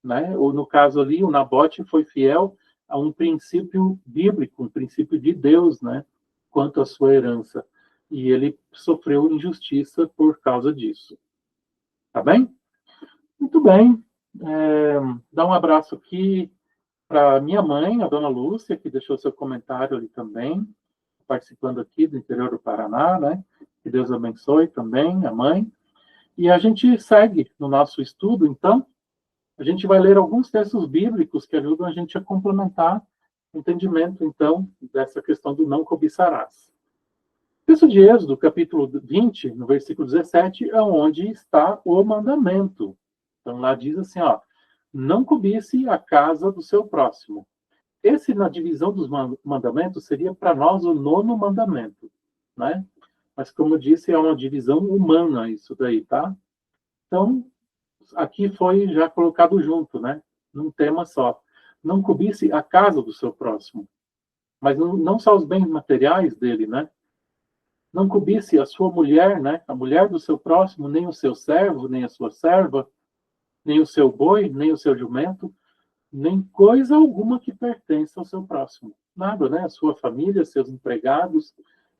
né? Ou no caso ali, o Nabote foi fiel a um princípio bíblico, um princípio de Deus, né? Quanto à sua herança. E ele sofreu injustiça por causa disso. Tá bem? Muito bem. Dá um abraço aqui para minha mãe, a dona Lúcia, que deixou seu comentário ali também, participando aqui do interior do Paraná, né? Que Deus abençoe também, a mãe. E a gente segue no nosso estudo, então, a gente vai ler alguns textos bíblicos que ajudam a gente a complementar o entendimento, então, dessa questão do não cobiçarás. O texto de Êxodo, capítulo 20, no versículo 17, é onde está o mandamento. Então, lá diz assim, ó, não cobice a casa do seu próximo. Esse, na divisão dos mandamentos, seria para nós o 9º mandamento, né? Mas, como eu disse, é uma divisão humana isso daí, tá? Então, aqui foi já colocado junto, né? Num tema só. Não cobice a casa do seu próximo, mas não só os bens materiais dele, né? Não cobice a sua mulher, né? A mulher do seu próximo, nem o seu servo, nem a sua serva, nem o seu boi, nem o seu jumento, nem coisa alguma que pertença ao seu próximo. Nada, né? A sua família, seus empregados,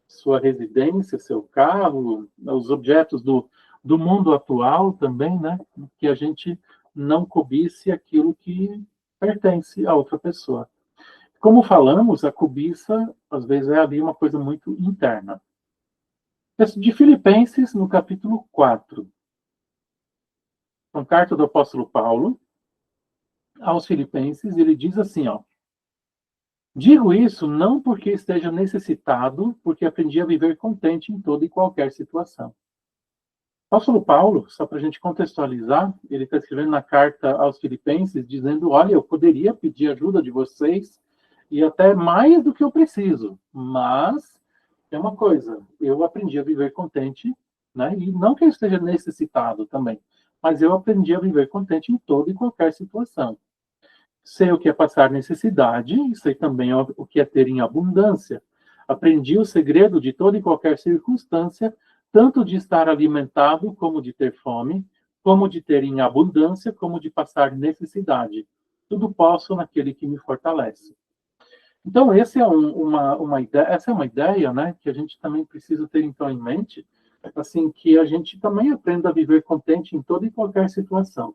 sua residência, seu carro, os objetos do mundo atual também, né? Que a gente não cobice aquilo que pertence a outra pessoa. Como falamos, a cobiça, às vezes, é ali uma coisa muito interna. Texto de Filipenses, no capítulo 4. Uma carta do apóstolo Paulo aos Filipenses, ele diz assim, ó, digo isso não porque esteja necessitado, porque aprendi a viver contente em toda e qualquer situação. O apóstolo Paulo, só para a gente contextualizar, ele está escrevendo na carta aos Filipenses, dizendo, olha, eu poderia pedir ajuda de vocês, e até mais do que eu preciso, mas é uma coisa, eu aprendi a viver contente, né? E não que eu esteja necessitado também, mas eu aprendi a viver contente em toda e qualquer situação. Sei o que é passar necessidade, e sei também o que é ter em abundância. Aprendi o segredo de toda e qualquer circunstância, tanto de estar alimentado, como de ter fome, como de ter em abundância, como de passar necessidade. Tudo posso naquele que me fortalece. Então, essa é uma ideia, né, que a gente também precisa ter então em mente, assim, que a gente também aprenda a viver contente em toda e qualquer situação.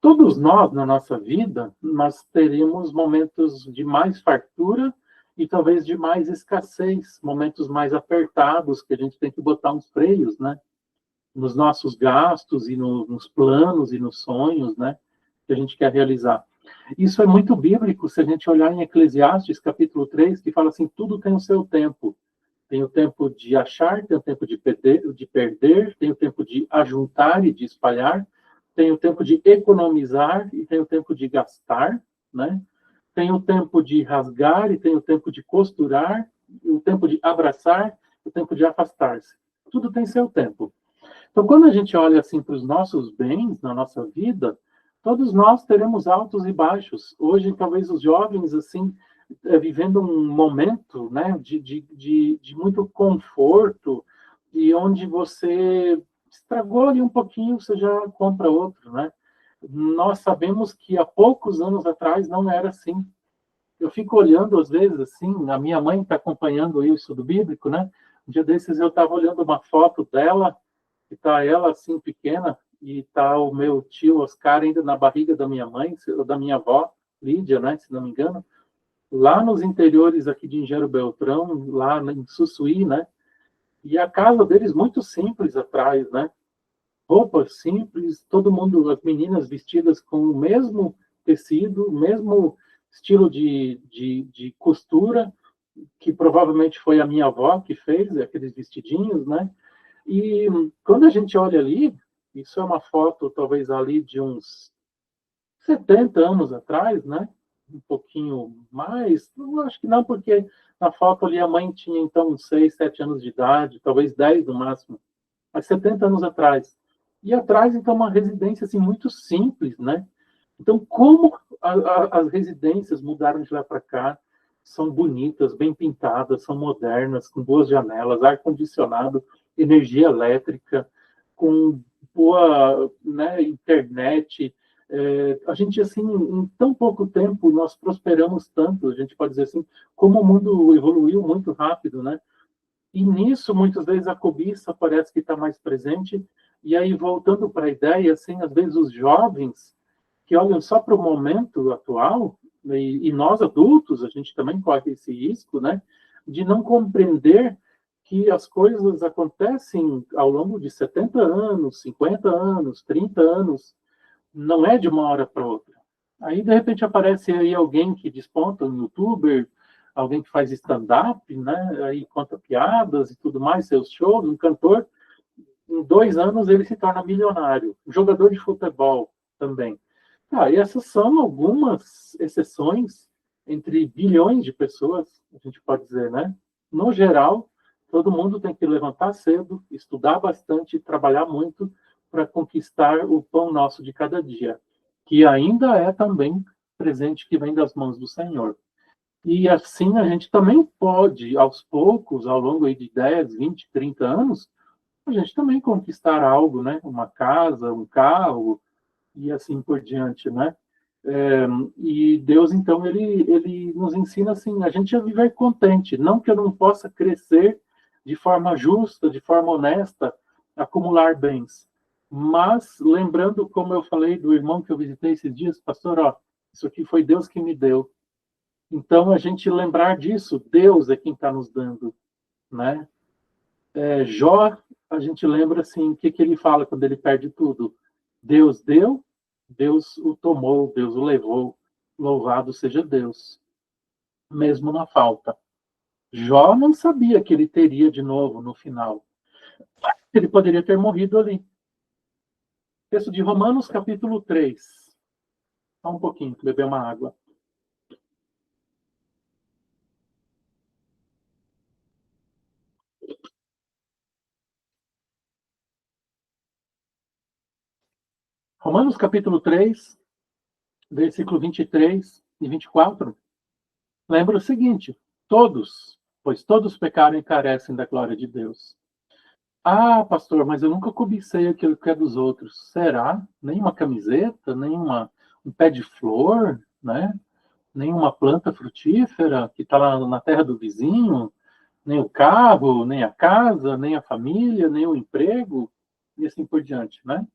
Todos nós, na nossa vida, nós teríamos momentos de mais fartura e talvez de mais escassez, momentos mais apertados, que a gente tem que botar uns freios, né? Nos nossos gastos e nos planos e nos sonhos, né? que a gente quer realizar. Isso é muito bíblico, se a gente olhar em Eclesiastes, capítulo 3, que fala assim, tudo tem o seu tempo. Tem o tempo de achar, tem o tempo de perder, tem o tempo de ajuntar e de espalhar, tem o tempo de economizar e tem o tempo de gastar, né? Tem o tempo de rasgar e tem o tempo de costurar, o tempo de abraçar, o tempo de afastar-se. Tudo tem seu tempo. Então, quando a gente olha assim para os nossos bens na nossa vida, todos nós teremos altos e baixos. Hoje, talvez os jovens assim vivendo um momento, né, de muito conforto e onde você estragou ali um pouquinho, você já compra outro, né? Nós sabemos que há poucos anos atrás não era assim. Eu fico olhando, às vezes, assim, a minha mãe está acompanhando isso do bíblico, né? Um dia desses eu estava olhando uma foto dela, que está ela, assim, pequena, e está o meu tio Oscar ainda na barriga da minha mãe, da minha avó, Lídia, né, se não me engano, lá nos interiores aqui de Engenheiro Beltrão, lá em Sussuí, né? E a casa deles muito simples atrás, né? Roupas simples, todo mundo, as meninas vestidas com o mesmo tecido, o mesmo estilo de costura, que provavelmente foi a minha avó que fez, aqueles vestidinhos, né? E quando a gente olha ali, isso é uma foto talvez ali de uns 70 anos atrás, né? Um pouquinho mais, eu acho que não, porque na foto ali a mãe tinha então uns 6, 7 anos de idade, talvez 10 no máximo, mas 70 anos atrás. E atrás, então, uma residência assim, muito simples, né? Então, como as residências mudaram de lá para cá, são bonitas, bem pintadas, são modernas, com boas janelas, ar-condicionado, energia elétrica, com boa, né, internet. A gente, assim, em tão pouco tempo, nós prosperamos tanto, a gente pode dizer assim, como o mundo evoluiu muito rápido, né? E nisso, muitas vezes, a cobiça parece que está mais presente. E aí, voltando para a ideia, assim, às vezes os jovens que olham só para o momento atual, e nós adultos, a gente também corre esse risco, né, de não compreender que as coisas acontecem ao longo de 70 anos, 50 anos, 30 anos, não é de uma hora para outra. Aí, de repente, aparece aí alguém que desponta, um youtuber, alguém que faz stand-up, né, aí conta piadas e tudo mais, seus shows, um cantor, em 2 anos ele se torna milionário, um jogador de futebol também. E essas são algumas exceções entre bilhões de pessoas, a gente pode dizer, né? No geral, todo mundo tem que levantar cedo, estudar bastante, trabalhar muito para conquistar o pão nosso de cada dia, que ainda é também presente que vem das mãos do Senhor. E assim a gente também pode, aos poucos, ao longo aí de 10, 20, 30 anos, a gente também conquistar algo, né? Uma casa, um carro, e assim por diante, né? E Deus, então, ele nos ensina assim, a gente a viver contente, não que eu não possa crescer de forma justa, de forma honesta, acumular bens, mas lembrando, como eu falei do irmão que eu visitei esses dias, pastor, ó, isso aqui foi Deus que me deu. Então, a gente lembrar disso, Deus é quem está nos dando, né? Jó, a gente lembra assim, o que, que ele fala quando ele perde tudo? Deus deu, Deus o tomou, Deus o levou, louvado seja Deus, mesmo na falta. Jó não sabia que ele teria de novo no final. Ele poderia ter morrido ali. Texto de Romanos, capítulo 3. Só um pouquinho, beber uma água. Romanos, capítulo 3, versículo 23 e 24. Lembra o seguinte: todos, pois todos pecaram e carecem da glória de Deus. Ah, pastor, mas eu nunca cobicei aquilo que é dos outros. Será? Nem uma camiseta, nem um pé de flor, né? Nem uma planta frutífera que está lá na terra do vizinho, nem o carro, nem a casa, nem a família, nem o emprego, e assim por diante, né?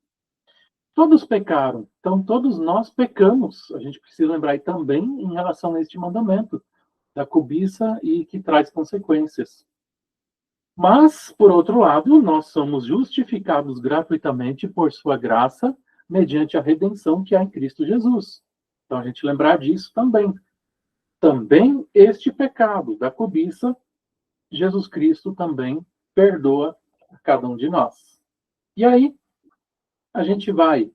Todos pecaram, então todos nós pecamos. A gente precisa lembrar aí também em relação a este mandamento da cobiça e que traz consequências. Mas, por outro lado, nós somos justificados gratuitamente por sua graça, mediante a redenção que há em Cristo Jesus. Então, a gente lembrar disso também. Também este pecado da cobiça, Jesus Cristo também perdoa a cada um de nós. E aí, a gente vai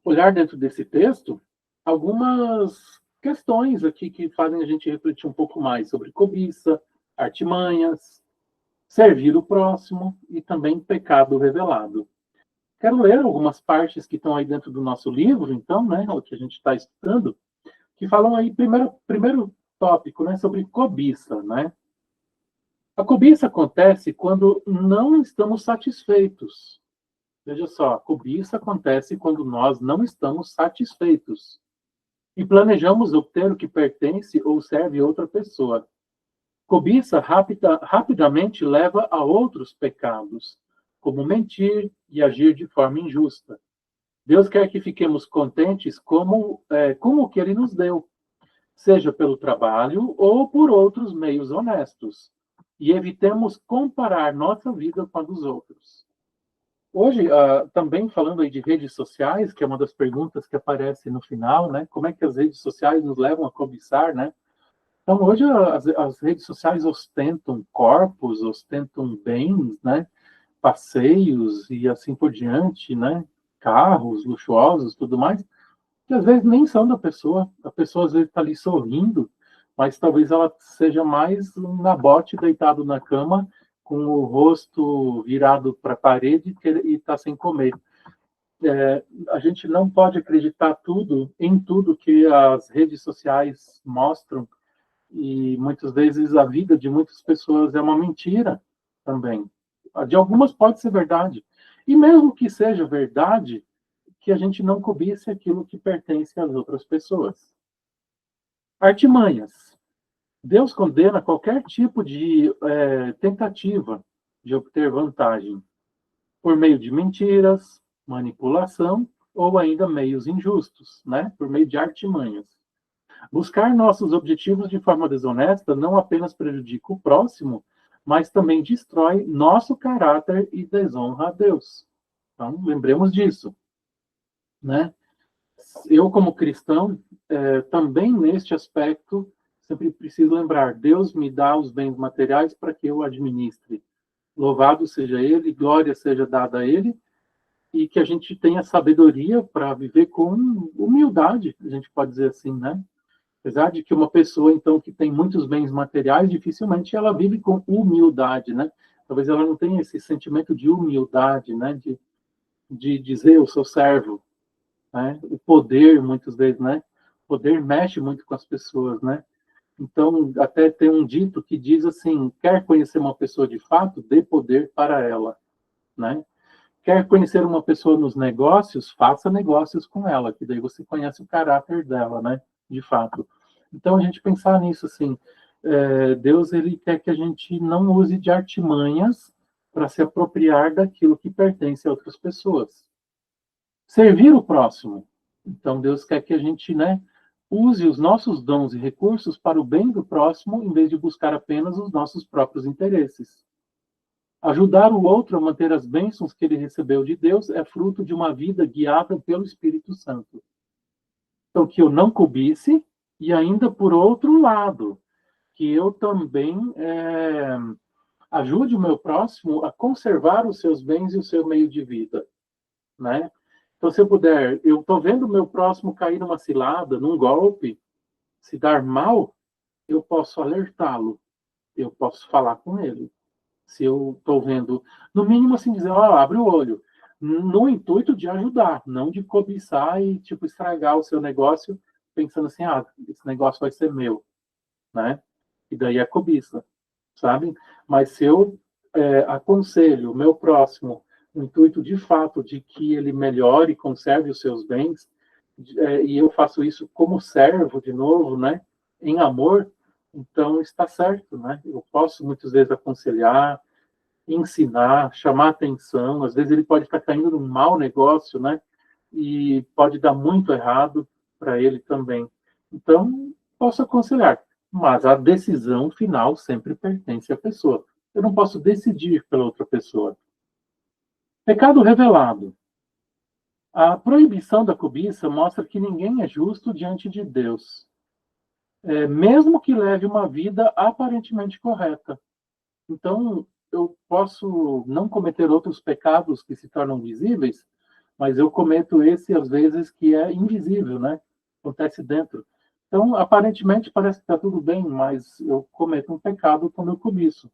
olhar dentro desse texto algumas questões aqui que fazem a gente refletir um pouco mais sobre cobiça, artimanhas, servir o próximo e também pecado revelado. Quero ler algumas partes que estão aí dentro do nosso livro, então, né, o que a gente está estudando, que falam aí, primeiro tópico, né, sobre cobiça, né? A cobiça acontece quando não estamos satisfeitos. Veja só, a cobiça acontece quando nós não estamos satisfeitos e planejamos obter o que pertence ou serve a outra pessoa. Cobiça rapidamente leva a outros pecados, como mentir e agir de forma injusta. Deus quer que fiquemos contentes com o que Ele nos deu, seja pelo trabalho ou por outros meios honestos, e evitemos comparar nossa vida com a dos outros. Hoje, também falando aí de redes sociais, que é uma das perguntas que aparece no final, né? Como é que as redes sociais nos levam a cobiçar, né? Então, hoje as redes sociais ostentam corpos, ostentam bens, né? Passeios e assim por diante, né? Carros luxuosos, tudo mais, que às vezes nem são da pessoa. A pessoa às vezes está ali sorrindo, mas talvez ela seja mais um nabote deitado na cama, com o rosto virado para a parede e está sem comer. A gente não pode acreditar em tudo que as redes sociais mostram, e muitas vezes a vida de muitas pessoas é uma mentira também. De algumas pode ser verdade. E mesmo que seja verdade, que a gente não cobice aquilo que pertence às outras pessoas. Artimanhas. Deus condena qualquer tipo de tentativa de obter vantagem por meio de mentiras, manipulação ou ainda meios injustos, né? Por meio de artimanhas. Buscar nossos objetivos de forma desonesta não apenas prejudica o próximo, mas também destrói nosso caráter e desonra a Deus. Então, lembremos disso, né? Eu, como cristão, também neste aspecto, sempre preciso lembrar: Deus me dá os bens materiais para que eu administre. Louvado seja Ele, glória seja dada a Ele, e que a gente tenha sabedoria para viver com humildade, a gente pode dizer assim, né? Apesar de que uma pessoa, então, que tem muitos bens materiais, dificilmente ela vive com humildade, né? Talvez ela não tenha esse sentimento de humildade, né? De dizer, eu sou servo, né? O poder, muitas vezes, né? O poder mexe muito com as pessoas, né? Então, até tem um dito que diz assim: quer conhecer uma pessoa de fato, dê poder para ela, né? Quer conhecer uma pessoa nos negócios, faça negócios com ela, que daí você conhece o caráter dela, né? De fato. Então, a gente pensar nisso, assim, Deus, ele quer que a gente não use de artimanhas para se apropriar daquilo que pertence a outras pessoas. Servir o próximo. Então, Deus quer que a gente, né, use os nossos dons e recursos para o bem do próximo, em vez de buscar apenas os nossos próprios interesses. Ajudar o outro a manter as bênçãos que ele recebeu de Deus é fruto de uma vida guiada pelo Espírito Santo. Então, que eu não cobice, e ainda, por outro lado, que eu também ajude o meu próximo a conservar os seus bens e o seu meio de vida, né? Então, se eu puder, eu estou vendo o meu próximo cair numa cilada, num golpe, se dar mal, eu posso alertá-lo, eu posso falar com ele. Se eu estou vendo, no mínimo assim, dizer, abre o olho, no intuito de ajudar, não de cobiçar e, tipo, estragar o seu negócio, pensando assim, esse negócio vai ser meu, né? E daí é cobiça, sabe? Mas se eu aconselho o meu próximo no intuito de fato de que ele melhore e conserve os seus bens, e eu faço isso como servo, de novo, né? Em amor, então está certo, né? Eu posso muitas vezes aconselhar, ensinar, chamar atenção. Às vezes ele pode estar caindo num mau negócio, né? E pode dar muito errado para ele também. Então, posso aconselhar, mas a decisão final sempre pertence à pessoa. Eu não posso decidir pela outra pessoa. Pecado revelado. A proibição da cobiça mostra que ninguém é justo diante de Deus, mesmo que leve uma vida aparentemente correta. Então, eu posso não cometer outros pecados que se tornam visíveis, mas eu cometo esse, às vezes, que é invisível, né? Acontece dentro. Então, aparentemente, parece que está tudo bem, mas eu cometo um pecado quando eu cobiço.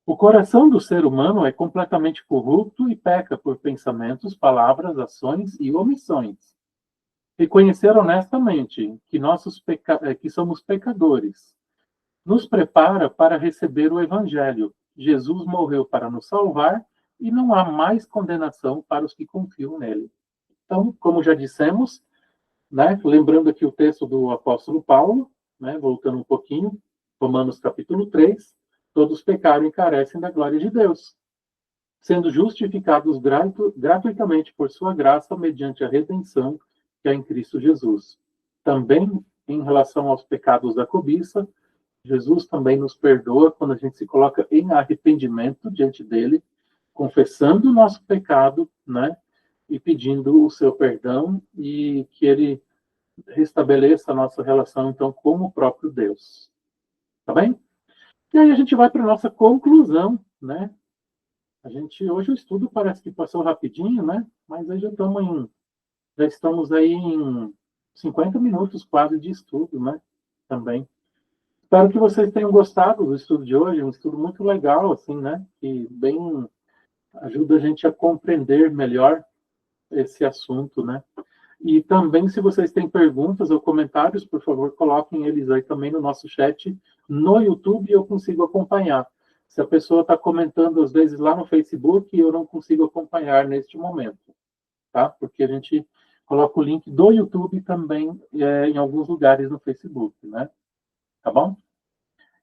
O coração do ser humano é completamente corrupto e peca por pensamentos, palavras, ações e omissões. Reconhecer honestamente que somos pecadores nos prepara para receber o Evangelho. Jesus morreu para nos salvar e não há mais condenação para os que confiam nele. Então, como já dissemos, né, lembrando aqui o texto do apóstolo Paulo, né, voltando um pouquinho, Romanos capítulo 3, todos pecaram e carecem da glória de Deus, sendo justificados gratuitamente por sua graça mediante a redenção que é em Cristo Jesus. Também, em relação aos pecados da cobiça, Jesus também nos perdoa quando a gente se coloca em arrependimento diante dele, confessando o nosso pecado, né? E pedindo o seu perdão e que ele restabeleça a nossa relação, então, com o próprio Deus. Tá bem? E aí a gente vai para a nossa conclusão, né? Hoje o estudo parece que passou rapidinho, né? Mas aí já estamos aí em 50 minutos quase de estudo, né? Também. Espero que vocês tenham gostado do estudo de hoje, um estudo muito legal, assim, né? Que bem ajuda a gente a compreender melhor esse assunto, né? E também, se vocês têm perguntas ou comentários, por favor, coloquem eles aí também no nosso chat no YouTube e eu consigo acompanhar. Se a pessoa está comentando, às vezes, lá no Facebook, eu não consigo acompanhar neste momento, tá? Porque a gente coloca o link do YouTube também em alguns lugares no Facebook, né? Tá bom?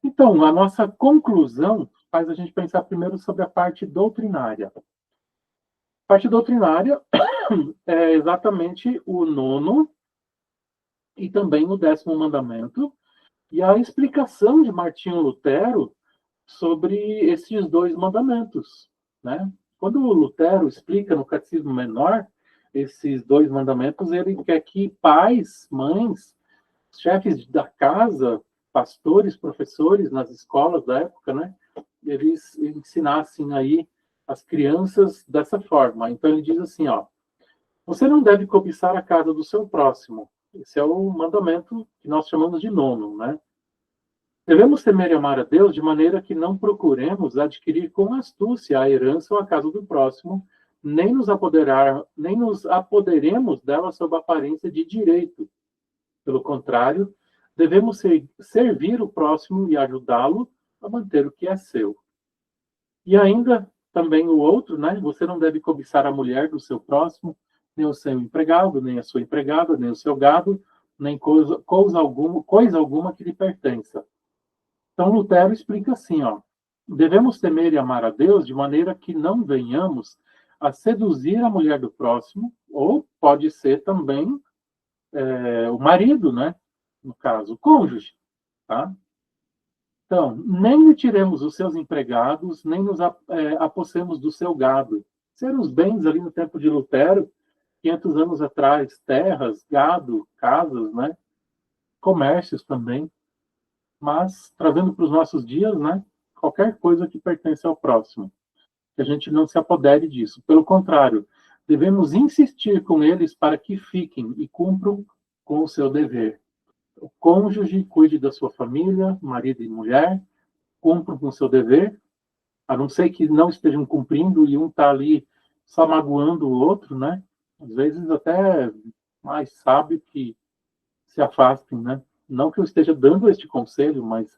Então, a nossa conclusão faz a gente pensar primeiro sobre a parte doutrinária. A parte doutrinária é exatamente o 9º e também o 10º mandamento, e a explicação de Martinho Lutero sobre esses dois mandamentos, né? Quando o Lutero explica no Catecismo Menor esses dois mandamentos, ele quer que pais, mães, chefes da casa, pastores, professores nas escolas da época, né? Eles ensinassem aí as crianças dessa forma. Então ele diz assim, ó: você não deve cobiçar a casa do seu próximo. Esse é o mandamento que nós chamamos de 9º, né? Devemos temer e amar a Deus de maneira que não procuremos adquirir com astúcia a herança ou a casa do próximo, nem nos apoderemos dela sob a aparência de direito. Pelo contrário, devemos servir o próximo e ajudá-lo a manter o que é seu. E ainda, também o outro, né? Você não deve cobiçar a mulher do seu próximo, nem o seu empregado, nem a sua empregada, nem o seu gado, nem coisa alguma que lhe pertença. Então, Lutero explica assim, ó: devemos temer e amar a Deus de maneira que não venhamos a seduzir a mulher do próximo, ou pode ser também o marido, né? No caso, o cônjuge, tá? Então, nem lhe tiremos os seus empregados, nem nos apossemos do seu gado. Ser os bens ali no tempo de Lutero, 500 anos atrás, terras, gado, casas, né? Comércios também. Mas, trazendo para os nossos dias, né? Qualquer coisa que pertence ao próximo. Que a gente não se apodere disso. Pelo contrário, devemos insistir com eles para que fiquem e cumpram com o seu dever. O cônjuge cuide da sua família, marido e mulher, cumpram com o seu dever, a não ser que não estejam cumprindo e um está ali só magoando o outro, né? Às vezes até mais sábio que se afastem, né? Não que eu esteja dando este conselho, mas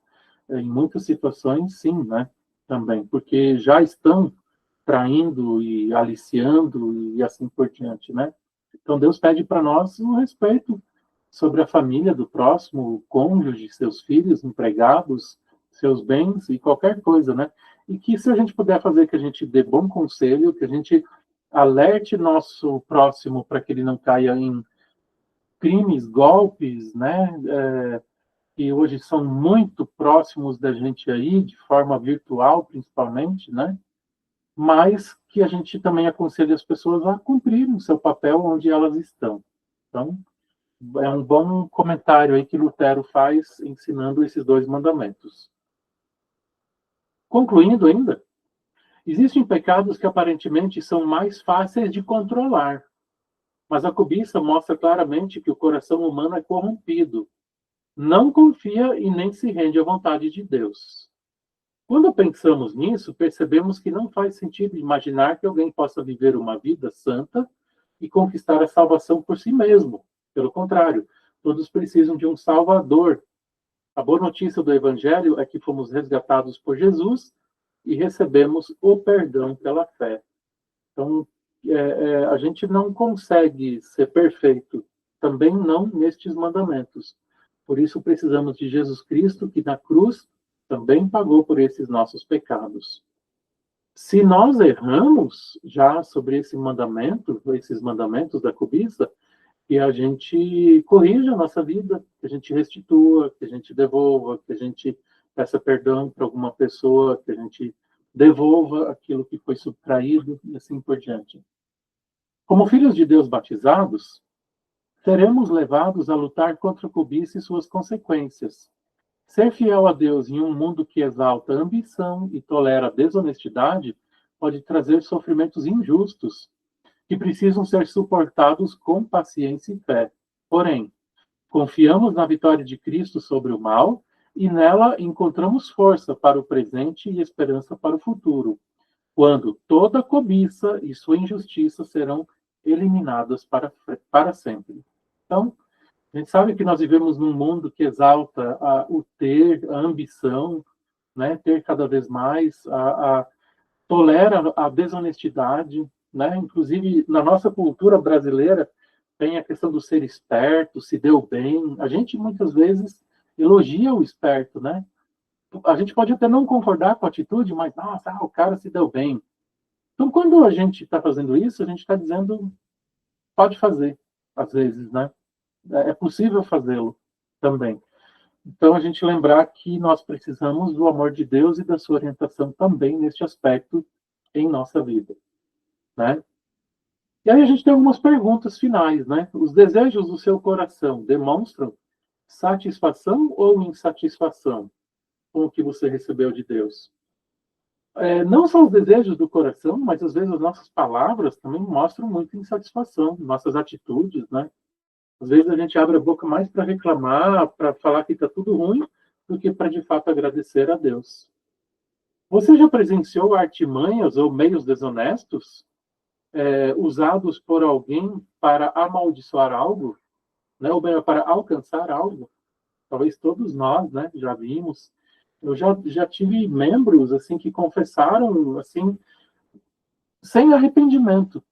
em muitas situações, sim, né? Também, porque já estão traindo e aliciando e assim por diante, né? Então Deus pede para nós o respeito sobre a família do próximo, o cônjuge, seus filhos, empregados, seus bens e qualquer coisa, né? E que se a gente puder fazer que a gente dê bom conselho, que a gente alerte nosso próximo para que ele não caia em crimes, golpes, né? Que hoje são muito próximos da gente aí, de forma virtual, principalmente, né? mas que a gente também aconselha as pessoas a cumprirem o seu papel onde elas estão. Então, é um bom comentário aí que Lutero faz ensinando esses dois mandamentos. Concluindo ainda, existem pecados que aparentemente são mais fáceis de controlar, mas a cobiça mostra claramente que o coração humano é corrompido, não confia e nem se rende à vontade de Deus. Quando pensamos nisso, percebemos que não faz sentido imaginar que alguém possa viver uma vida santa e conquistar a salvação por si mesmo. Pelo contrário, todos precisam de um Salvador. A boa notícia do Evangelho é que fomos resgatados por Jesus e recebemos o perdão pela fé. Então, a gente não consegue ser perfeito, também não nestes mandamentos. Por isso, precisamos de Jesus Cristo, que na cruz também pagou por esses nossos pecados. Se nós erramos já sobre esse mandamento, esses mandamentos da cobiça, que a gente corrija a nossa vida, que a gente restitua, que a gente devolva, que a gente peça perdão para alguma pessoa, que a gente devolva aquilo que foi subtraído e assim por diante. Como filhos de Deus batizados, seremos levados a lutar contra a cobiça e suas consequências. Ser fiel a Deus em um mundo que exalta a ambição e tolera a desonestidade pode trazer sofrimentos injustos, que precisam ser suportados com paciência e fé. Porém, confiamos na vitória de Cristo sobre o mal e nela encontramos força para o presente e esperança para o futuro, quando toda cobiça e sua injustiça serão eliminadas para sempre. Então, a gente sabe que nós vivemos num mundo que exalta o ter, a ambição, né, ter cada vez mais, tolera a desonestidade, né? Inclusive, na nossa cultura brasileira, tem a questão do ser esperto, se deu bem. A gente, muitas vezes, elogia o esperto, né? A gente pode até não concordar com a atitude, mas, nossa, o cara se deu bem. Então, quando a gente está fazendo isso, a gente está dizendo, pode fazer, às vezes, né? É possível fazê-lo também. Então, a gente lembrar que nós precisamos do amor de Deus e da sua orientação também neste aspecto em nossa vida, né? E aí a gente tem algumas perguntas finais, né? Os desejos do seu coração demonstram satisfação ou insatisfação com o que você recebeu de Deus? Não só os desejos do coração, mas às vezes as nossas palavras também mostram muita insatisfação, nossas atitudes, né? Às vezes a gente abre a boca mais para reclamar, para falar que está tudo ruim, do que para de fato agradecer a Deus. Você já presenciou artimanhas ou meios desonestos usados por alguém para amaldiçoar algo, né? Ou melhor, para alcançar algo? Talvez todos nós, né, já vimos. Eu já tive membros assim que confessaram assim sem arrependimento.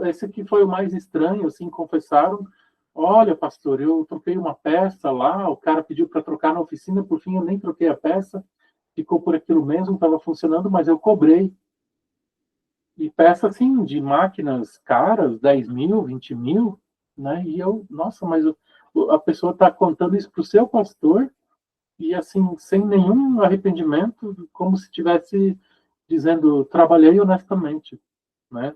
Esse aqui foi o mais estranho, assim, confessaram: olha, pastor, eu troquei uma peça lá, o cara pediu para trocar na oficina, por fim eu nem troquei a peça, ficou por aquilo mesmo, estava funcionando, mas eu cobrei. E peça, assim, de máquinas caras, 10 mil, 20 mil, né? E eu, nossa, mas a pessoa está contando isso para o seu pastor e, assim, sem nenhum arrependimento, como se estivesse dizendo, trabalhei honestamente, né?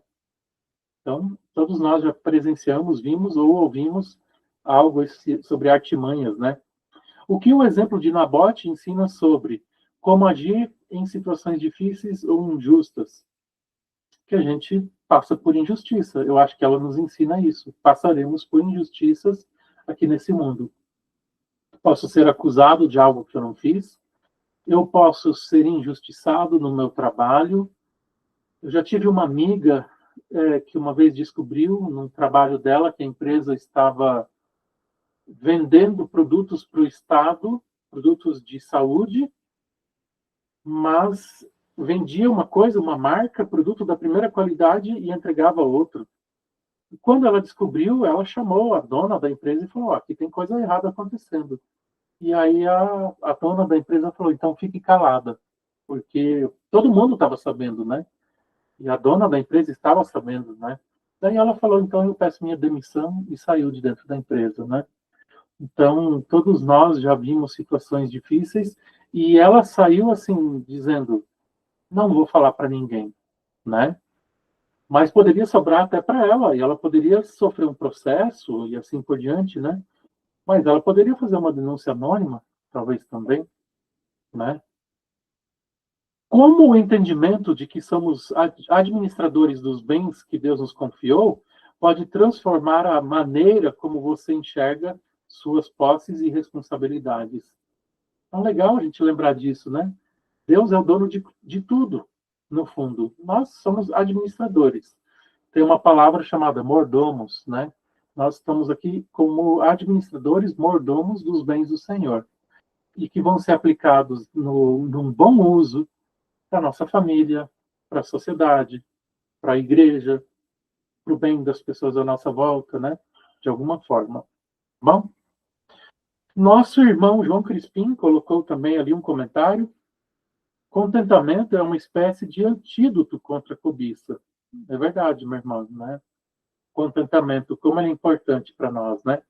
Então, todos nós já presenciamos, vimos ou ouvimos algo sobre artimanhas, né? O que o exemplo de Nabote ensina sobre como agir em situações difíceis ou injustas? Que a gente passa por injustiça. Eu acho que ela nos ensina isso. Passaremos por injustiças aqui nesse mundo. Posso ser acusado de algo que eu não fiz. Eu posso ser injustiçado no meu trabalho. Eu já tive uma amiga que uma vez descobriu, num trabalho dela, que a empresa estava vendendo produtos para o Estado, produtos de saúde, mas vendia uma coisa, uma marca, produto da primeira qualidade e entregava outro. E quando ela descobriu, ela chamou a dona da empresa e falou: aqui tem coisa errada acontecendo. E aí a dona da empresa falou: então fique calada, porque todo mundo estava sabendo, né? E a dona da empresa estava sabendo, né? Daí ela falou: então eu peço minha demissão, e saiu de dentro da empresa, né? Então, todos nós já vimos situações difíceis e ela saiu assim, dizendo: não vou falar para ninguém. né? Mas poderia sobrar até para ela, e ela poderia sofrer um processo e assim por diante, né? Mas ela poderia fazer uma denúncia anônima, talvez também, né? Como o entendimento de que somos administradores dos bens que Deus nos confiou pode transformar a maneira como você enxerga suas posses e responsabilidades. Então, legal a gente lembrar disso, né? Deus é o dono de tudo, no fundo. Nós somos administradores. Tem uma palavra chamada mordomos, né? Nós estamos aqui como administradores, mordomos dos bens do Senhor, e que vão ser aplicados num bom uso para a nossa família, para a sociedade, para a igreja, para o bem das pessoas à nossa volta, né? De alguma forma. Bom, nosso irmão João Crispim colocou também ali um comentário. Contentamento é uma espécie de antídoto contra a cobiça. É verdade, meu irmão, né? Contentamento, como ele é importante para nós, né?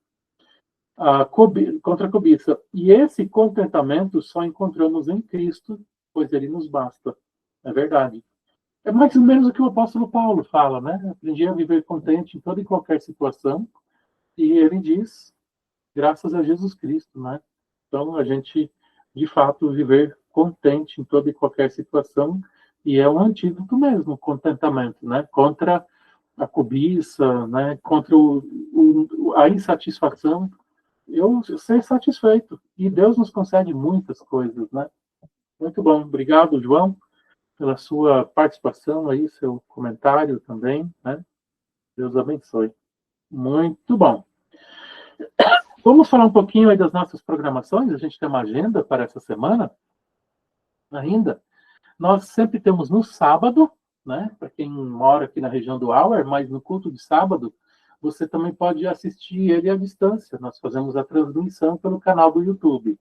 Contra a cobiça. E esse contentamento só encontramos em Cristo, pois ele nos basta. É verdade. É mais ou menos o que o apóstolo Paulo fala, né? Aprendi a viver contente em toda e qualquer situação. E ele diz, graças a Jesus Cristo, né? Então, a gente, de fato, viver contente em toda e qualquer situação, e é um antídoto mesmo, contentamento, né? Contra a cobiça, né? Contra a insatisfação. Eu ser satisfeito. E Deus nos concede muitas coisas, né? Muito bom. Obrigado, João, pela sua participação aí, seu comentário também, né? Deus abençoe. Muito bom. Vamos falar um pouquinho aí das nossas programações. A gente tem uma agenda para essa semana ainda. Nós sempre temos no sábado, né? Para quem mora aqui na região do Auer, mas no culto de sábado, você também pode assistir ele à distância. Nós fazemos a transmissão pelo canal do YouTube.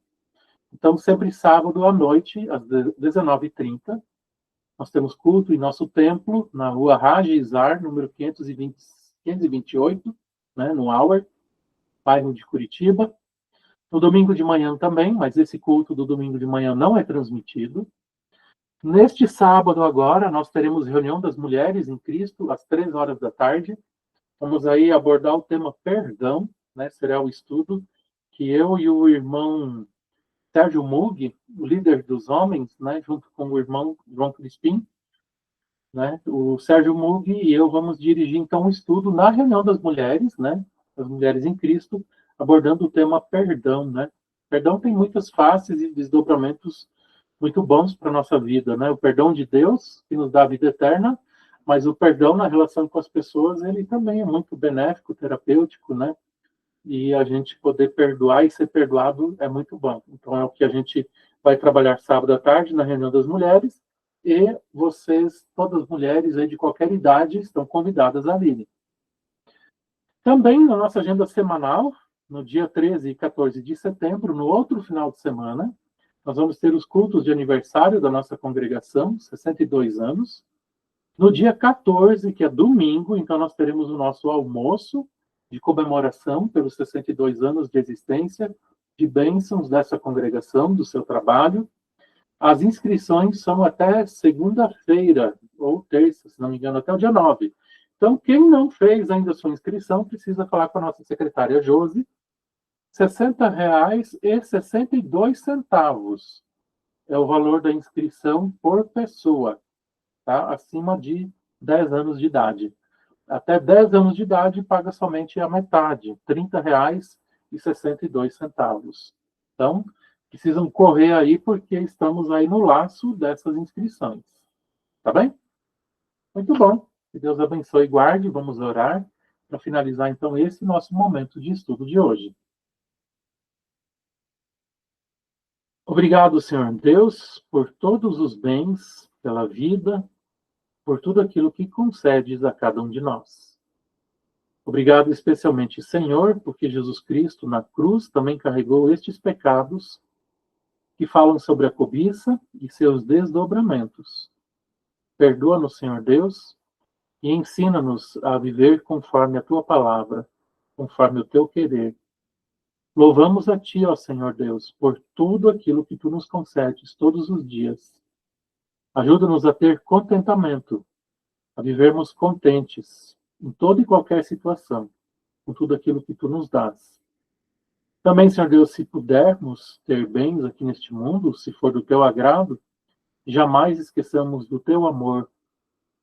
Então, sempre sábado à noite, às 19h30, nós temos culto em nosso templo, na rua Rajizar, número 528, né, no Auer, bairro de Curitiba. No domingo de manhã também, mas esse culto do domingo de manhã não é transmitido. Neste sábado agora, nós teremos reunião das mulheres em Cristo, às 3 horas da tarde. Vamos aí abordar o tema perdão, né? Será o estudo que eu e o irmão Sérgio Mug, o líder dos homens, né? Junto com o irmão João Crispim, né? O Sérgio Mug e eu vamos dirigir, então, um estudo na reunião das mulheres, né? As mulheres em Cristo, abordando o tema perdão, né? Perdão tem muitas faces e desdobramentos muito bons para a nossa vida, né? O perdão de Deus, que nos dá a vida eterna, mas o perdão na relação com as pessoas, ele também é muito benéfico, terapêutico, né? E a gente poder perdoar e ser perdoado é muito bom. Então, é o que a gente vai trabalhar sábado à tarde na reunião das mulheres, e vocês, todas as mulheres aí de qualquer idade, estão convidadas a virem. Também na nossa agenda semanal, no dia 13 e 14 de setembro, no outro final de semana, nós vamos ter os cultos de aniversário da nossa congregação, 62 anos. No dia 14, que é domingo, então nós teremos o nosso almoço de comemoração pelos 62 anos de existência, de bênçãos dessa congregação, do seu trabalho. As inscrições são até segunda-feira, ou terça, se não me engano, até o dia 9. Então, quem não fez ainda a sua inscrição, precisa falar com a nossa secretária Josi. R$ 60,62 é o valor da inscrição por pessoa, tá? Acima de 10 anos de idade. Até 10 anos de idade, paga somente a metade, R$ 30,62. Então, precisam correr aí, porque estamos aí no laço dessas inscrições. Tá bem? Muito bom. Que Deus abençoe e guarde. Vamos orar para finalizar, então, esse nosso momento de estudo de hoje. Obrigado, Senhor Deus, por todos os bens, pela vida, por tudo aquilo que concedes a cada um de nós. Obrigado especialmente, Senhor, porque Jesus Cristo, na cruz, também carregou estes pecados que falam sobre a cobiça e seus desdobramentos. Perdoa-nos, Senhor Deus, e ensina-nos a viver conforme a Tua palavra, conforme o Teu querer. Louvamos a Ti, ó Senhor Deus, por tudo aquilo que Tu nos concedes todos os dias. Ajuda-nos a ter contentamento a vivermos contentes em toda e qualquer situação, com tudo aquilo que Tu nos dás. Também, Senhor Deus, se pudermos ter bens aqui neste mundo, se for do Teu agrado, jamais esqueçamos do Teu amor,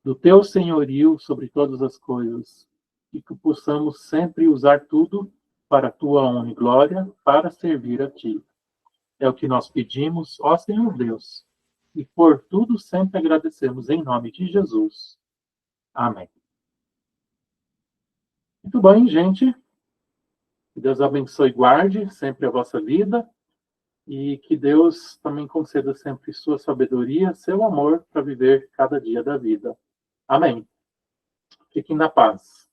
do Teu senhorio sobre todas as coisas, e que possamos sempre usar tudo para a Tua honra e glória, para servir a Ti. É o que nós pedimos, ó Senhor Deus, e por tudo sempre agradecemos em nome de Jesus. Amém. Muito bem, gente. Que Deus abençoe e guarde sempre a vossa vida e que Deus também conceda sempre sua sabedoria, seu amor para viver cada dia da vida. Amém. Fiquem na paz.